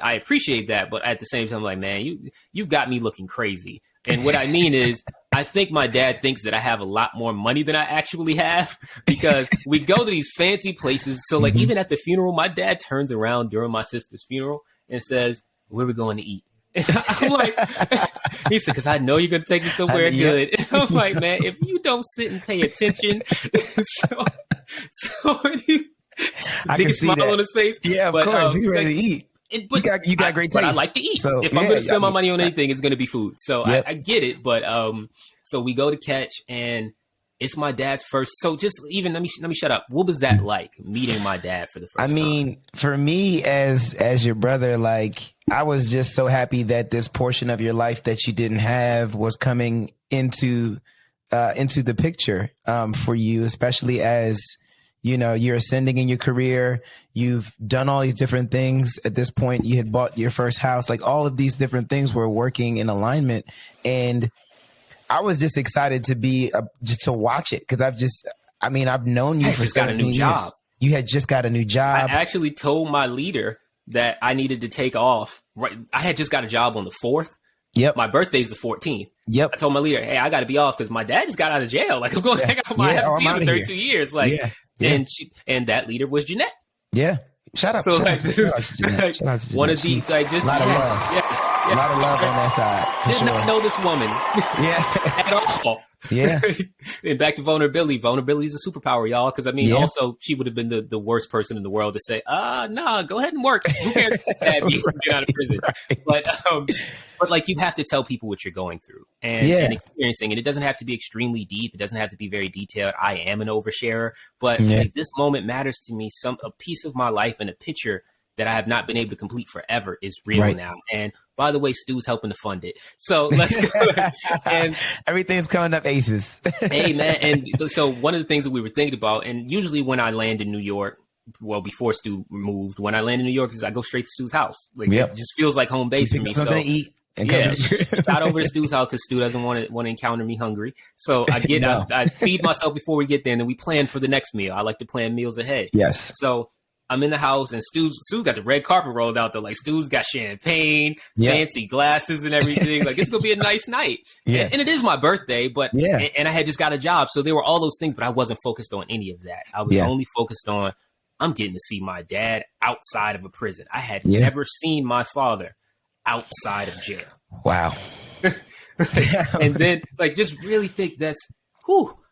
I appreciate that, but at the same time, like, man, you've got me looking crazy. And what I mean is, I think my dad thinks that I have a lot more money than I actually have because we go to these fancy places. So like even at the funeral, my dad turns around during my sister's funeral and says, "Where are we going to eat?" I'm like, he said, "Because I know you're going to take me somewhere good." And I'm like, man, if you don't sit and pay attention, so big smile on his face. Yeah, of course, he's ready to eat. You got great taste. But I like to eat. So, if I'm going to spend my money on anything, it's going to be food. So I get it. But so we go to catch, and it's my dad's first. So just even let me shut up. What was that like meeting my dad for the first time? I mean, for me as your brother, like I was just so happy that this portion of your life that you didn't have was coming into the picture for you, especially as you know, you're ascending in your career. You've done all these different things. At this point, you had bought your first house. Like all of these different things were working in alignment. And I was just excited to be just to watch it because I've known you for 17 years. You had just got a new job. I actually told my leader that I needed to take off. Right, I had just got a job on the 4th. Yep. My birthday's the 14th. Yep. I told my leader, hey, I got to be off because my dad just got out of jail. Like I'm going to hang out. I haven't seen him in 32 years. Like, and that leader was Jeanette. Yeah. Shout out. So shout out to Jeanette. Shout out to Jeanette. One of the like just yes. A lot of love on that side. Did not know this woman. Yeah. At all. Yeah. And back to vulnerability. Vulnerability is a superpower, y'all. Because I mean, also she would have been the worst person in the world to say, no, go ahead and work. Who cares if you get out of prison? Right. But like you have to tell people what you're going through and experiencing. And it doesn't have to be extremely deep. It doesn't have to be very detailed. I am an oversharer, but like, this moment matters to me. A piece of my life and a picture that I have not been able to complete forever is real now. And by the way, Stu's helping to fund it. So let's go. And everything's coming up aces. Hey, man. And so one of the things that we were thinking about, and usually when I land in New York, well, before Stu moved, when I land in New York, is I go straight to Stu's house. Like it just feels like home base for me. So eat. Got over to Stu's house because Stu doesn't want to encounter me hungry. So I feed myself before we get there, and then we plan for the next meal. I like to plan meals ahead. Yes. So I'm in the house, and Stu got the red carpet rolled out there. Like Stu's got champagne, fancy glasses, and everything. Like it's gonna be a nice night. And it is my birthday, but and I had just got a job, so there were all those things, but I wasn't focused on any of that. I was only focused on I'm getting to see my dad outside of a prison. I had never seen my father outside of jail. Wow. And then like just really think that's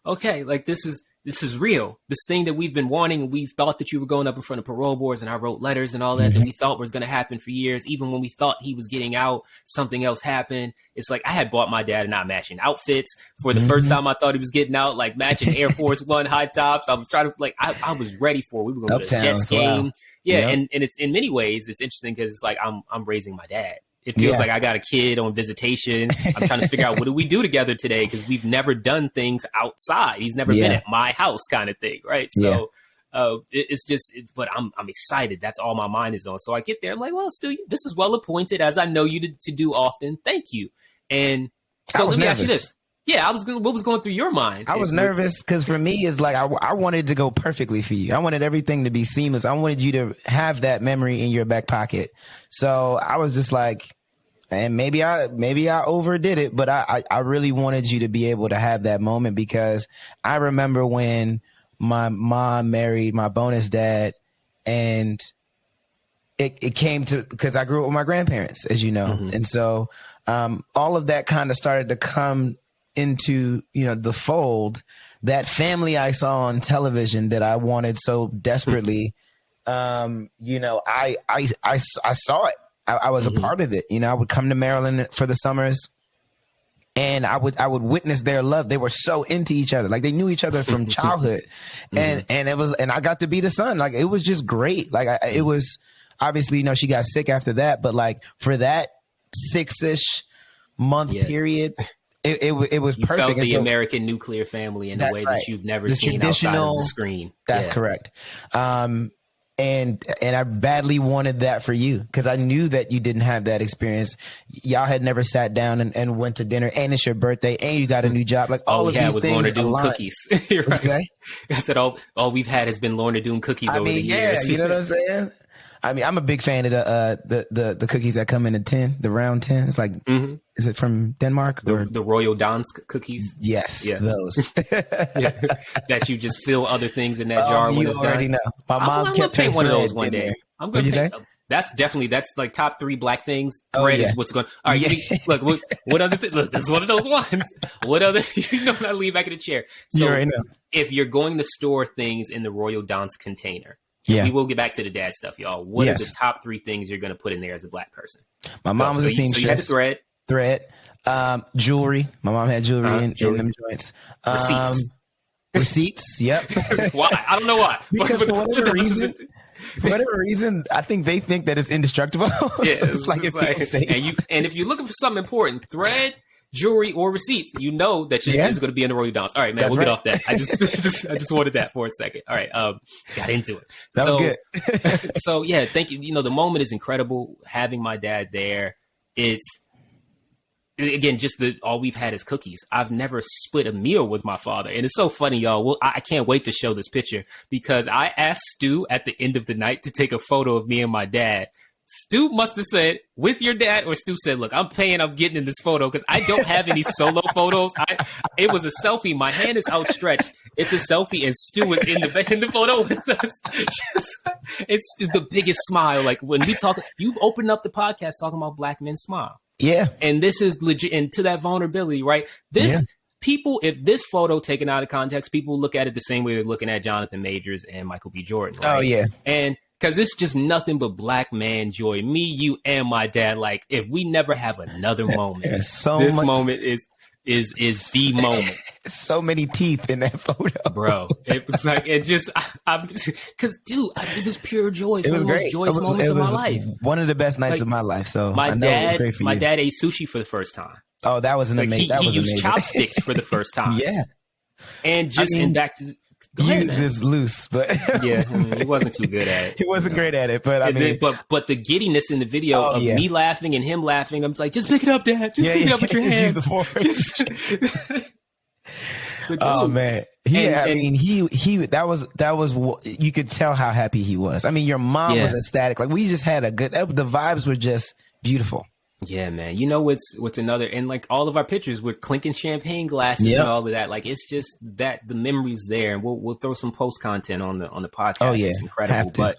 okay, like this is real. This thing that we've been wanting, and we've thought that you were going up in front of parole boards, and I wrote letters and all that that we thought was going to happen for years. Even when we thought he was getting out, something else happened. It's like I had bought my dad not matching outfits for the first time. I thought he was getting out, like matching Air Force One high tops. I was trying to I was ready for it. We were going to the Jets game. Wow. Yeah. And it's in many ways, it's interesting because it's like I'm raising my dad. It feels like I got a kid on visitation. I'm trying to figure out what do we do together today because we've never done things outside. He's never been at my house kind of thing, right? So it's just, but I'm excited. That's all my mind is on. So I get there. I'm like, well, Stu, this is well appointed as I know you to do often. Thank you. And so let me ask you this. Yeah, what was going through your mind? I was nervous because for me, it's like I wanted to go perfectly for you. I wanted everything to be seamless. I wanted you to have that memory in your back pocket. So I was just like, and maybe I overdid it, but I really wanted you to be able to have that moment because I remember when my mom married my bonus dad, and it came to because I grew up with my grandparents, as you know, and so all of that kind of started to come into the fold. That family I saw on television that I wanted so desperately, I saw it. I was a part of it. I would come to Maryland for the summers, and I would witness their love. They were so into each other, like they knew each other from childhood, and I got to be the son. Like it was just great. Like it was obviously she got sick after that, but like for that 6-ish month period. It was you perfect. Felt the American nuclear family in a way that you've never seen outside of the screen. That's correct. And I badly wanted that for you because I knew that you didn't have that experience. Y'all had never sat down and went to dinner, and it's your birthday, and you got a new job. Like all of these things. Lorna Doone cookies. Right. Okay. I said all we've had has been Lorna Doone cookies over the years. Yeah, you know what I'm saying? I mean, I'm a big fan of the cookies that come in a tin, the round tin. It's like, is it from Denmark? The Royal Dansk cookies? Yes, those. That you just fill other things in that jar when it's done. You already know. My mom I'm kept gonna paint one of those one day. I'm gonna paint. That's like top 3 black things. Bread is what's going. All right, look. What other? Look, this is one of those ones. What other? When I lean back in the chair. So you already know. If you're going to store things in the Royal Dansk container, we will get back to the dad stuff, y'all. What are the top 3 things you're going to put in there as a black person? My mom was a seamstress. So you had the thread, jewelry. My mom had jewelry in them joints. Receipts. Yep. Why? I don't know why. Because for whatever reason, I think they think that it's indestructible. Yeah, and if you're looking for something important, thread, jewelry, or receipts, you know that it's going to be in the Royal Dansk. All right, man, get off that. I just wanted that for a second. All right, got into it. That was good. So yeah, thank you. The moment is incredible. Having my dad there, it's again just all we've had is cookies. I've never split a meal with my father, and it's so funny, y'all. Well, I can't wait to show this picture because I asked Stu at the end of the night to take a photo of me and my dad. Stu must have said, with your dad, or Stu said, look, I'm getting in this photo because I don't have any solo photos. It was a selfie. My hand is outstretched. It's a selfie, and Stu was in the photo with us. It's the biggest smile. Like when we talk, you open up the podcast talking about black men smile. Yeah. And this is legit, and to that vulnerability, right? People, if this photo taken out of context, people look at it the same way they're looking at Jonathan Majors and Michael B. Jordan. Right? Oh, yeah. And because it's just nothing but black man joy. Me, you, and my dad. Like, if we never have another moment, this moment is the moment. So many teeth in that photo, bro. It was like because dude, it was pure joy. It's one of the most joyous moments of my life. One of the best nights of my life. So my dad ate sushi for the first time. Oh, that was an amazing. He used chopsticks for the first time. Yeah, and back to. He used this loose, but he wasn't too good at it. He wasn't great at it, but I mean, but the giddiness in the video of me laughing and him laughing, I'm like, just pick it up, Dad. Just pick it up with your hands. Oh man, that was you could tell how happy he was. I mean, your mom was ecstatic. Like we just had the vibes were just beautiful. Yeah, man. You know what's another, and like all of our pictures, we're clinking champagne glasses and all of that. Like it's just that the memories there, and we'll throw some post content on the podcast. Oh yeah, it's incredible. But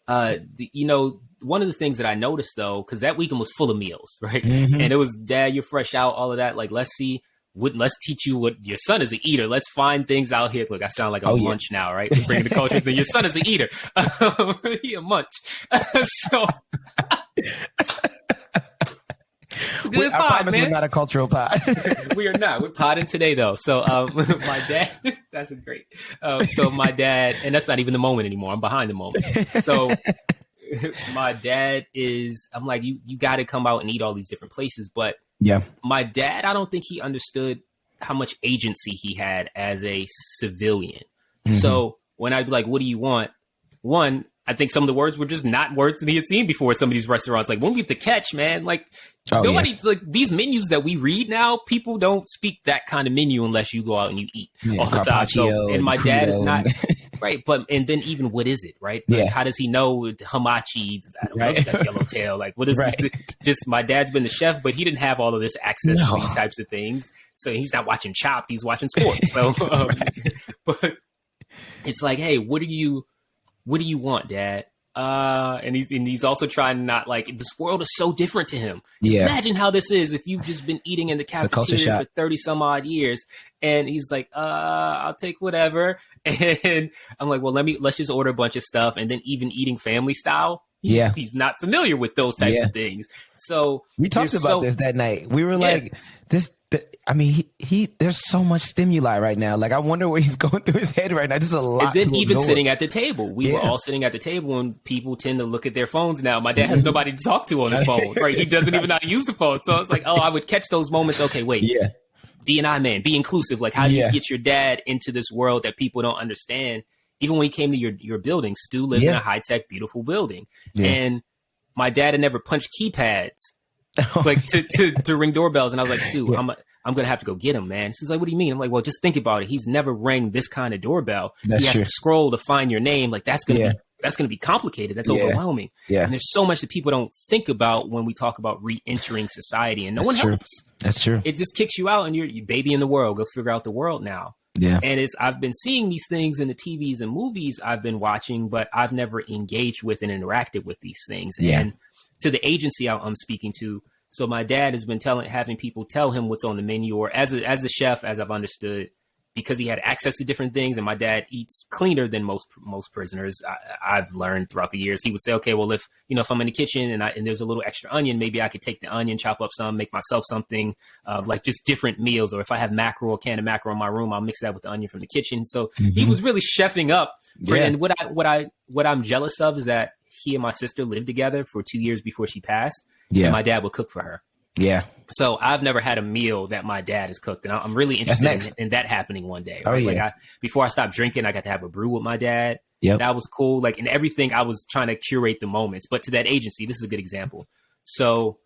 one of the things that I noticed though, because that weekend was full of meals, right? Mm-hmm. And it was, Dad, you're fresh out, all of that. Like let's teach you what your son is an eater. Let's find things out here. Look, I sound like a munch now, right? We're bringing the culture. Your son is an eater. He a munch. So. Good pod, I promise man. We're not a cultural pod. We are not. We're podding today, though. So my dad, that's a great. So my dad, and that's not even the moment anymore. I'm behind the moment. So my dad I'm like, you got to come out and eat all these different places. But my dad, I don't think he understood how much agency he had as a civilian. Mm-hmm. So when I'd be like, what do you want? One, I think some of the words were just not words that he had seen before at some of these restaurants. Like, when we get to catch, man, like nobody, like these menus that we read now, people don't speak that kind of menu unless you go out and you eat all the time. So, and my dad is not right. But, and then even what is it, right? Like, how does he know hamachi? I don't know if that's yellowtail. Like, what is it? Just my dad's been the chef, but he didn't have all of this access to these types of things. So he's not watching Chopped, he's watching sports. So, but it's like, hey, what do you want, Dad? And he's also trying to not like, this world is so different to him. Yeah. Imagine how this is if you've just been eating in the cafeteria for 30 some odd years. And he's like, I'll take whatever. And I'm like, well, let's just order a bunch of stuff. And then even eating family style. He's not familiar with those types of things. So we talked about this that night. We were like, I mean, there's so much stimuli right now. Like, I wonder what he's going through his head right now. This is a lot. And then even sitting at the table, we were all sitting at the table, and people tend to look at their phones now. My dad has nobody to talk to on his phone, right? He doesn't even know how to use the phone. So it's like, oh, I would catch those moments. Okay, wait. Yeah. D&I man, be inclusive. Like, how do you get your dad into this world that people don't understand? Even when he came to your building, Stu lived in a high-tech, beautiful building. Yeah. And my dad had never punched keypads like to ring doorbells. And I was like, Stu, I'm going to have to go get him, man. He's like, what do you mean? I'm like, well, just think about it. He's never rang this kind of doorbell. He has to scroll to find your name. Like, that's going to be that's going to be complicated. That's overwhelming. Yeah. And there's so much that people don't think about when we talk about re-entering society, and no one helps. That's true. It just kicks you out and you're baby in the world. Go figure out the world now. Yeah. And I've been seeing these things in the TVs and movies I've been watching, but I've never engaged with and interacted with these things. Yeah. And to the agency I'm speaking to, so my dad has been having people tell him what's on the menu, or as a chef, as I've understood, because he had access to different things, and my dad eats cleaner than most prisoners. I've learned throughout the years, he would say, okay, well, if I'm in the kitchen and there's a little extra onion, maybe I could take the onion, chop up some, make myself something, like just different meals. Or if I have a can of mackerel in my room, I'll mix that with the onion from the kitchen. So he was really chefing up. And what I'm jealous of is that he and my sister lived together for 2 years before she passed. Yeah. And my dad would cook for her. Yeah. So I've never had a meal that my dad has cooked, and I'm really interested in that happening one day. Right? Oh, yeah. Like before I stopped drinking, I got to have a brew with my dad. Yep. That was cool. Like, in everything, I was trying to curate the moments. But to that agency, this is a good example. So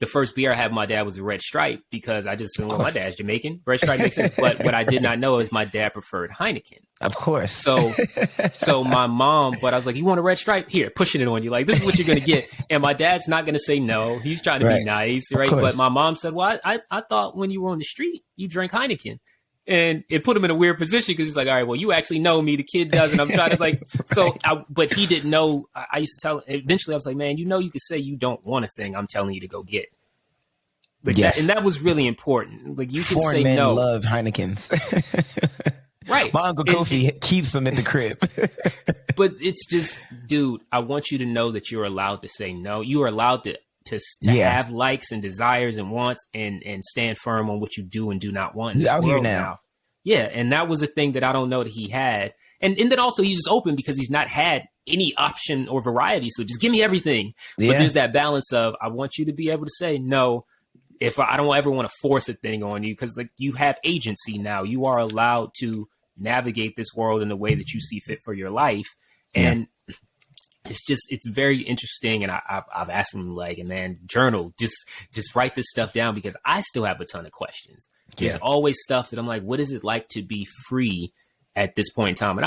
the first beer I had with my dad was a Red Stripe, because I just said, well, my dad's Jamaican. Red Stripe makes sense. But what I did not know is my dad preferred Heineken. Of course. So my mom, but I was like, you want a Red Stripe? Here, pushing it on you. Like, this is what you're going to get. And my dad's not going to say no. He's trying to be nice, right? But my mom said, well, I thought when you were on the street, you drank Heineken. And it put him in a weird position, because he's like, all right, well, you actually know me. The kid doesn't. I'm trying to but he didn't know. I used to tell, eventually I was like, man, you could say you don't want a thing I'm telling you to go get. Like that, and that was really important. Like, you can say men no. Love Heinekens. Right. My Uncle Kofi keeps them at the crib. But it's just, dude, I want you to know that you're allowed to say no. You are allowed to have likes and desires and wants, and stand firm on what you do and do not want in this out world here now. Yeah. And that was a thing that I don't know that he had. And then also he's just open because he's not had any option or variety. So just give me everything. Yeah. But there's that balance of, I want you to be able to say no. If I don't ever want to force a thing on you, because like, you have agency now. You are allowed to navigate this world in the way that you see fit for your life. And it's very interesting. And I've asked him, like, man, journal, just write this stuff down, because I still have a ton of questions. There's always stuff that I'm like, what is it like to be free at this point in time? And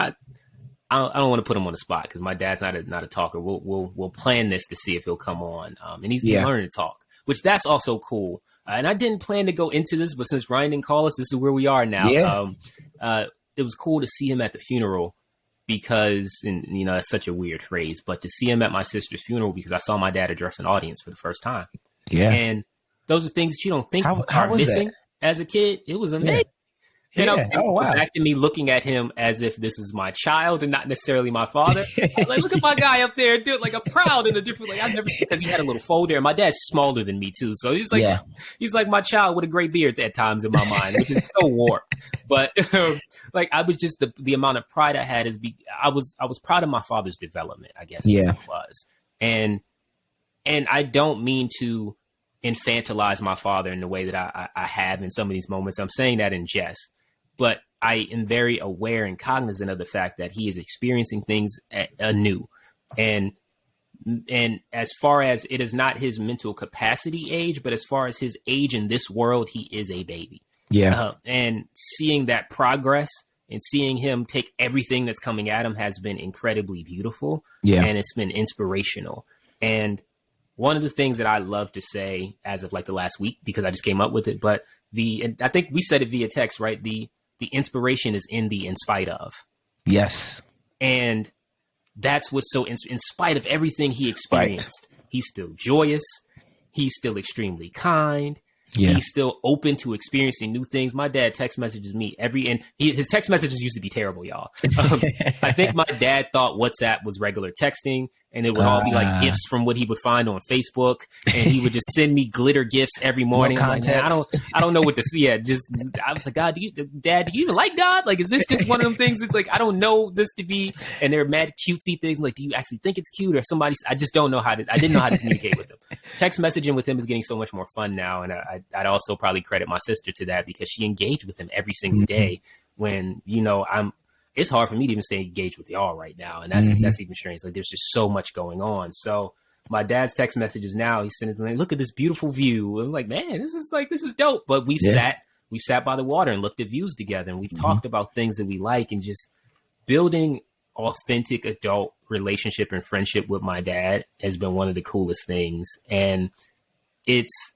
I don't want to put him on the spot, because my dad's not a talker. We'll plan this to see if he'll come on. And he's learning to talk, which that's also cool. And I didn't plan to go into this, but since Ryan didn't call us, this is where we are now. Yeah. It was cool to see him at the funeral, because, and that's such a weird phrase, but to see him at my sister's funeral, because I saw my dad address an audience for the first time. Yeah. And those are things that you don't think are missing as a kid. It was amazing. Yeah. Back to me looking at him as if this is my child and not necessarily my father. Like, look at my guy up there, dude. Like, I'm proud in a different, like, I've never seen, because he had a little folder. And my dad's smaller than me too, so he's like my child with a gray beard at times in my mind, which is so warped. But like, I was just the amount of pride I had I was proud of my father's development, I guess. Is what it was. And I don't mean to infantilize my father in the way that I have in some of these moments. I'm saying that in jest. But I am very aware and cognizant of the fact that he is experiencing things anew. And as far as it is not his mental capacity age, but as far as his age in this world, he is a baby. Yeah. And seeing that progress and seeing him take everything that's coming at him has been incredibly beautiful. Yeah. And it's been inspirational. And one of the things that I love to say as of like the last week, because I just came up with it, but I think we said it via text, right? The inspiration is in spite of. Yes. And that's what's so, in spite of everything he experienced, he's still joyous. He's still extremely kind. Yeah. He's still open to experiencing new things. My dad text messages me his text messages used to be terrible, y'all. I think my dad thought WhatsApp was regular texting, and it would all be like gifts from what he would find on Facebook, and he would just send me glitter gifts every morning. I'm like, man, I don't know what to see. I was like, Dad, do you even like God? Like, is this just one of them things? It's like, I don't know this to be, and they're mad cutesy things. I'm like, do you actually think it's cute, or somebody? I just don't know I didn't know how to communicate with him. Text messaging with him is getting so much more fun now, and I'd also probably credit my sister to that, because she engaged with him every single day. When it's hard for me to even stay engaged with y'all right now. And that's even strange. Like, there's just so much going on. So my dad's text messages now, he's sending like, look at this beautiful view. I'm like, man, this is dope. But we've sat by the water and looked at views together, and we've talked about things that we like, and just building authentic adult relationship and friendship with my dad has been one of the coolest things. And it's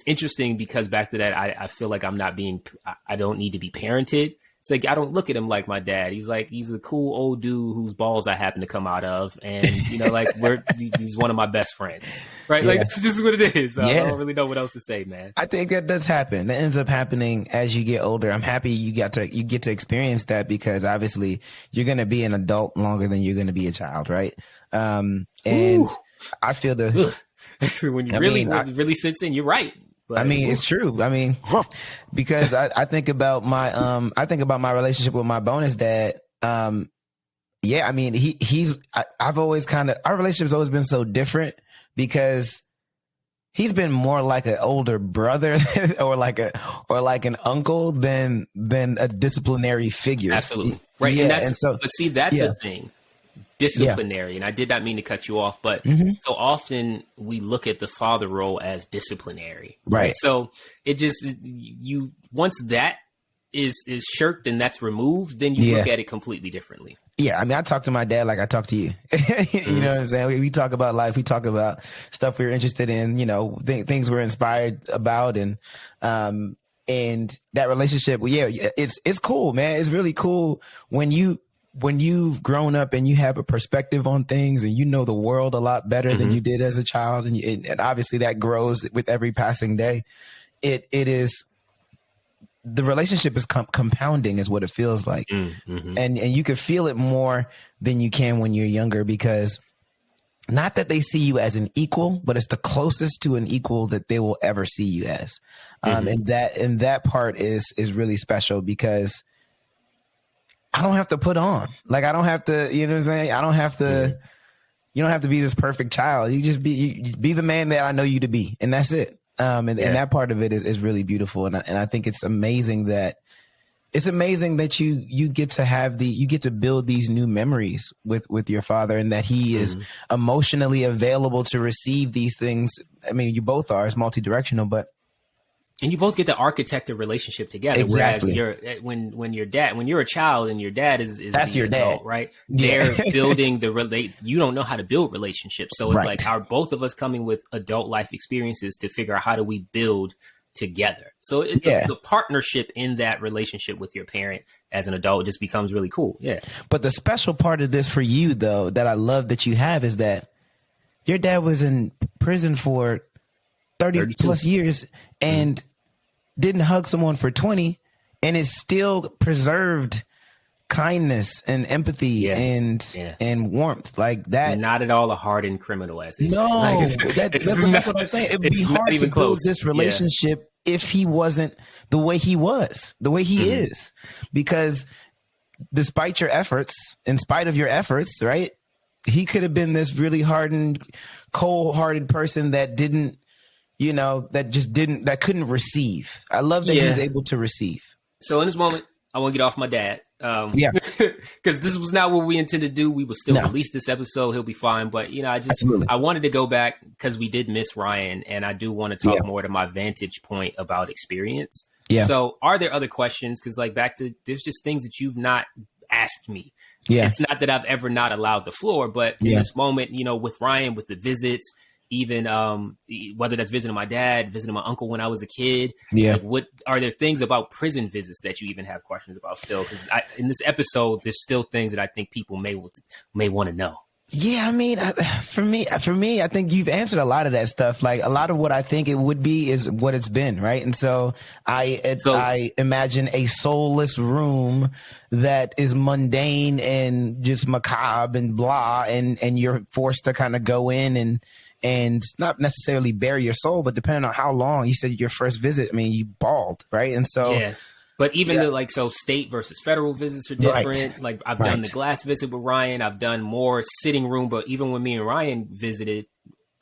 interesting because back to that, I feel like I don't need to be parented. It's like, I don't look at him like my dad. He's a cool old dude whose balls I happen to come out of. And, he's one of my best friends, right? Yeah. Like, this is what it is. I don't really know what else to say, man. I think that does happen. That ends up happening as you get older. I'm happy you get to experience that, because obviously you're going to be an adult longer than you're going to be a child. Right. And Ooh. I feel when you really sits in, you're right. I mean, it's true. I mean, because I think about my relationship with my bonus dad. I mean, our relationship's always been so different, because he's been more like an older brother or like an uncle than a disciplinary figure. Absolutely. Right. Yeah, but see, that's a thing. Disciplinary. And I did not mean to cut you off, but so often we look at the father role as disciplinary. Right. So it just, once that is shirked and that's removed, then you look at it completely differently. Yeah. I mean, I talk to my dad like I talk to you. You know what I'm saying? We talk about life. We talk about stuff we're interested in, things we're inspired about. And that relationship, it's cool, man. It's really cool when you've grown up and you have a perspective on things and you know the world a lot better than you did as a child. And obviously that grows with every passing day. It is, the relationship is compounding is what it feels like. And you can feel it more than you can when you're younger, because not that they see you as an equal, but it's the closest to an equal that they will ever see you as. And that part is really special, because I don't have to put on, like, I don't have to, you know what I'm saying? I don't have to, you don't have to be this perfect child. You just be the man that I know you to be. And that's it. And that part of it is really beautiful. And I think it's amazing that you get to build these new memories with your father, and that he is emotionally available to receive these things. I mean, you both are, it's multi-directional, and you both get to architect a relationship together. Exactly. Whereas when you're a child and your dad is that's your adult, dad, right? Yeah. They're building you don't know how to build relationships. So it's like both of us coming with adult life experiences to figure out how do we build together. So the partnership in that relationship with your parent as an adult just becomes really cool. Yeah. But the special part of this for you, though, that I love that you have, is that your dad was in prison for 32 plus years and didn't hug someone for 20, and it still preserved kindness and empathy and warmth like that. Not at all a hardened criminal as no, that's what I'm saying. It'd be hard to build this relationship if he wasn't the way he is, because despite your efforts, in spite of your efforts, right, he could have been this really hardened, cold-hearted person that didn't, that couldn't receive. I love that he's able to receive. So in this moment, I want to get off my dad. Because this was not what we intended to do. We will still release this episode. He'll be fine. But, I wanted to go back because we did miss Ryan. And I do want to talk more to my vantage point about experience. Yeah. So are there other questions? Because there's just things that you've not asked me. Yeah. It's not that I've ever not allowed the floor, but in this moment, with Ryan, with the visits, even whether that's visiting my dad, visiting my uncle when I was a kid. Yeah. Like, what are there things about prison visits that you even have questions about still? Because in this episode, there's still things that I think people may want to know. Yeah, I mean, for me, I think you've answered a lot of that stuff. Like, a lot of what I think it would be is what it's been, right? And so I imagine a soulless room that is mundane and just macabre and blah, and you're forced to kind of go in and not necessarily bare your soul, but depending on how long. You said your first visit, I mean, you bawled, right? And so but even so state versus federal visits are different. Right. Like, I've done the glass visit with Ryan. I've done more sitting room, but even when me and Ryan visited,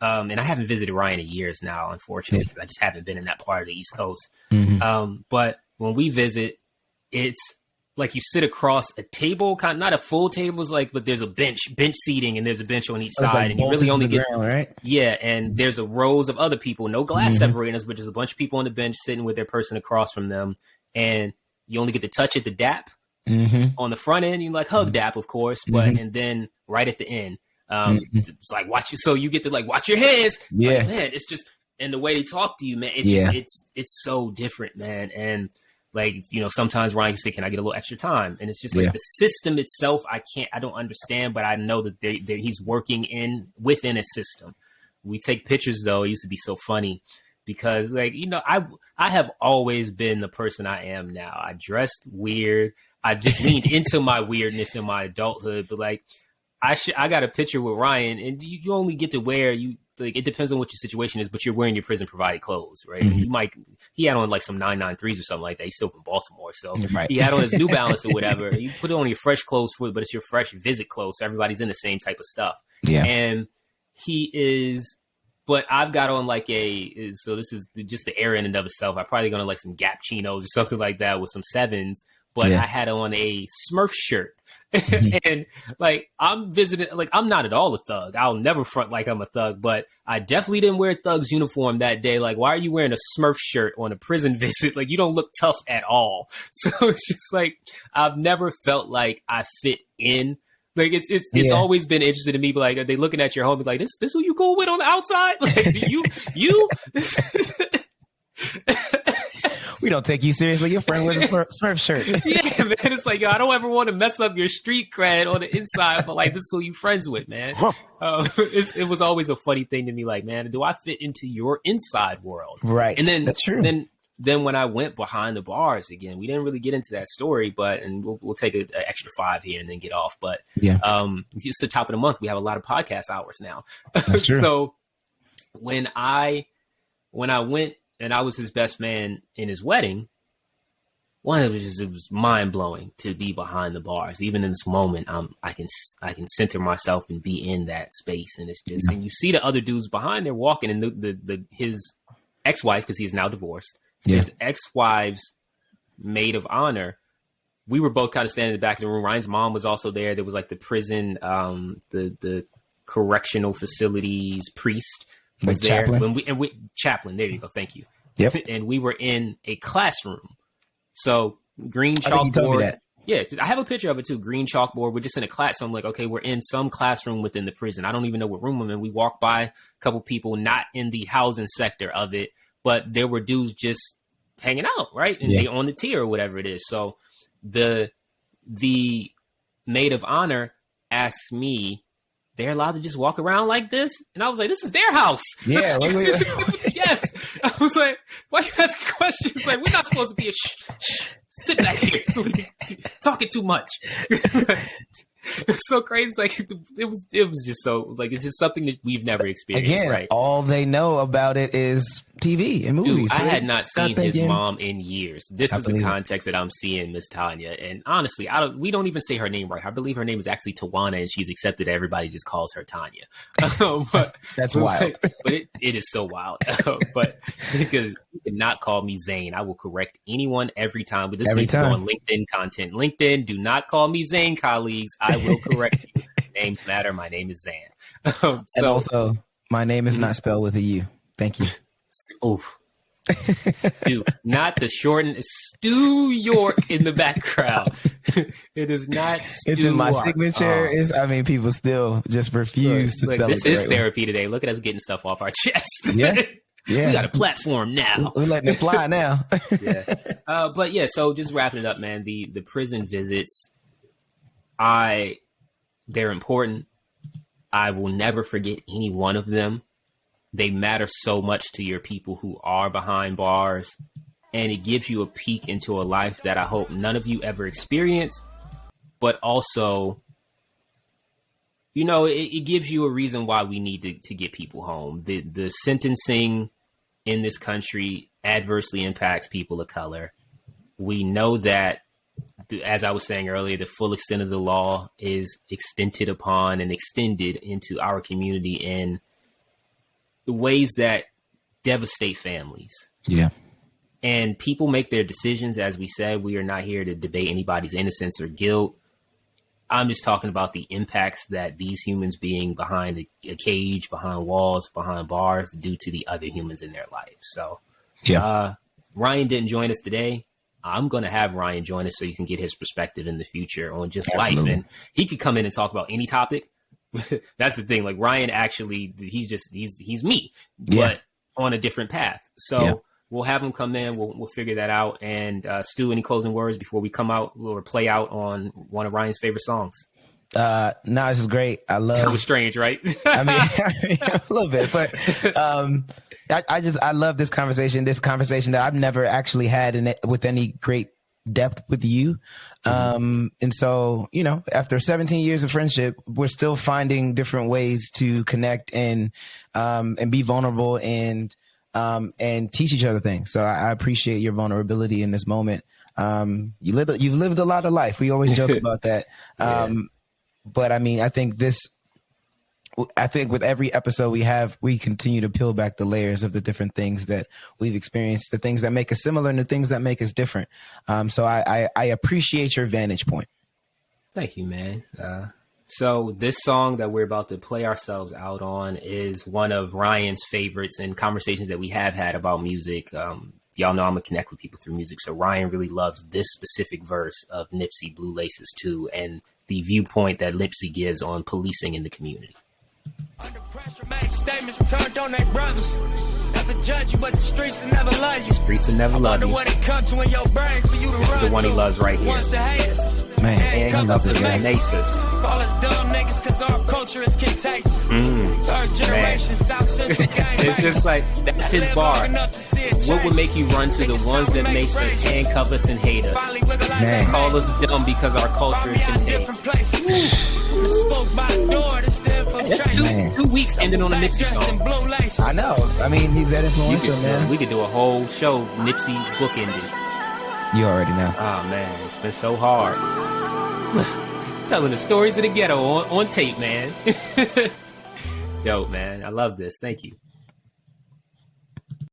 and I haven't visited Ryan in years now, unfortunately, because I just haven't been in that part of the East Coast. But when we visit, it's like you sit across a table, kind of, not a full table, but there's a bench seating, and there's a bench on each side, like, and you really only get right? And there's a rows of other people, no glass separating us, but just a bunch of people on the bench sitting with their person across from them, and you only get to touch at the dap. on the front end, you like hug dap, of course, but and then right at the end, it's like watch you. So you get to like watch your hands. Yeah, like, man, it's just and the way they talk to you, man. It's just, it's so different, man. And like sometimes Ryan can say, "Can I get a little extra time?" And it's just like the system itself. I don't understand, but I know that he's working within a system. We take pictures though. It used to be so funny. Because like, I have always been the person I am now. I dressed weird. I just leaned into my weirdness in my adulthood. But like, I got a picture with Ryan, and you only get to wear it depends on what your situation is, but you're wearing your prison provided clothes, right? He had on like some 993s or something like that. He's still from Baltimore. So he had on his New Balance or whatever. You put it on your fresh clothes but it's your fresh visit clothes. So everybody's in the same type of stuff. Yeah. And he is. But I've got on so this is just the era in and of itself. I'm probably going to like some Gap chinos or something like that with some 7s. But I had on a Smurf shirt. And like, I'm visiting, like, I'm not at all a thug. I'll never front like I'm a thug, but I definitely didn't wear a thug's uniform that day. Like, why are you wearing a Smurf shirt on a prison visit? Like, you don't look tough at all. So it's just like, I've never felt like I fit in. Like it's always been interesting to me. But like, are they looking at your home? Like, this who you cool with on the outside? Like, you. We don't take you seriously. Your friend wears a Smurf shirt. Yeah, man. It's like, yo, I don't ever want to mess up your street cred on the inside, but like, this is who you friends with, man. It was always a funny thing to me. Like, man, do I fit into your inside world? Right. And then that's true. Then when I went behind the bars again, we didn't really get into that story, and we'll take an extra 5 here and then get off. But it's the top of the month. We have a lot of podcast hours now. That's true. So when I went and I was his best man in his wedding, it was mind blowing to be behind the bars. Even in this moment, I can center myself and be in that space, and it's just and you see the other dudes behind there walking, and his ex-wife, because he's now divorced. His ex-wife's maid of honor, we were both kind of standing in the back of the room. Ryan's mom was also there. There was like the prison, the correctional facilities priest was there. Chaplain? Chaplain, there you go. Thank you. Yep. And we were in a classroom. So green chalkboard. Yeah, I have a picture of it too. Green chalkboard. We're just in a class. So I'm like, okay, we're in some classroom within the prison. I don't even know what room I'm in. We walked by a couple people, not in the housing sector of it, but there were dudes just hanging out, right? And they on the tier or whatever it is. So the maid of honor asked me, they're allowed to just walk around like this? And I was like, this is their house. Yeah. Yes. I was like, why you asking questions? Like, we're not supposed to be sit back here so we can talking too much. It's so crazy. Like it was just so like it's just something that we've never experienced. Again, right? All they know about it is TV and movies. Dude, I had not seen his mom in years. This is the context that I'm seeing Miss Tanya. And honestly, we don't even say her name right. I believe her name is actually Tawana, and she's accepted that everybody just calls her Tanya. But that's wild. But it is so wild. But because you cannot call me Zane, I will correct anyone every time. But this needs to go on LinkedIn content. LinkedIn, do not call me Zane, colleagues. I will correct you. Names matter. My name is Zan. And also, my name is not spelled with a U. Thank you. Oof. Stu, not the shortened Stu York in the background. It is not Stu. It's in my signature. People still just refuse to spell it. This is therapy today. Look at us getting stuff off our chest. Yeah. We got a platform now. We're letting it fly now. But yeah, so just wrapping it up, man. The prison visits, they're important. I will never forget any one of them. They matter so much to your people who are behind bars, and it gives you a peek into a life that I hope none of you ever experience, but also, it gives you a reason why we need to get people home. The sentencing in this country adversely impacts people of color. We know that, as I was saying earlier, the full extent of the law is extended upon and extended into our community in ways that devastate families. Yeah. And people make their decisions. As we said, we are not here to debate anybody's innocence or guilt. I'm just talking about the impacts that these humans being behind a cage, behind walls, behind bars do to the other humans in their life. So Ryan didn't join us today. I'm going to have Ryan join us so you can get his perspective in the future on just Absolutely. life. And he could come in and talk about any topic. That's the thing. Like Ryan actually, he's me, but on a different path. So we'll have him come in. We'll figure that out. And Stu, any closing words before we come out or play out on one of Ryan's favorite songs? No, this is great. I love. That was strange, right? I mean, a little bit, but I love this conversation. This conversation that I've never actually had with any great depth with you. And so, you know, after 17 years of friendship, we're still finding different ways to connect and be vulnerable and teach each other things. So I appreciate your vulnerability in this moment. You've lived a lot of life. We always joke about that. But I mean, I think with every episode we continue to peel back the layers of the different things that we've experienced, the things that make us similar and the things that make us different. So I appreciate your vantage point. Thank you, man. So this song that we're about to play ourselves out on is one of Ryan's favorites and conversations that we have had about music. Y'all know I'm gonna connect with people through music. So Ryan really loves this specific verse of Nipsey Blue Laces 2 and the viewpoint that Nipsey gives on policing in the community. Under pressure, make statements turned on their brothers. Never judge you, but the streets will never love you. Streets will never love you. What it comes to in your brain for you to this run is the one he loves right here. Wants to hate us. Man, and I love this guy. Nasus. Call us dumb niggas because our culture is contagious. Third generation South Central gang. It's just like, that's his bar. What would make you run to the ones that make us handcuff us and hate us? Man. Call us dumb because our culture is contagious. That's 2 weeks ending on a Nipsey song. I know. I mean, he's that influential, man. We could do a whole show, Nipsey bookended. You already know. Oh, man. It's been so hard. Telling the stories of the ghetto on tape, man. Dope, man. I love this. Thank you.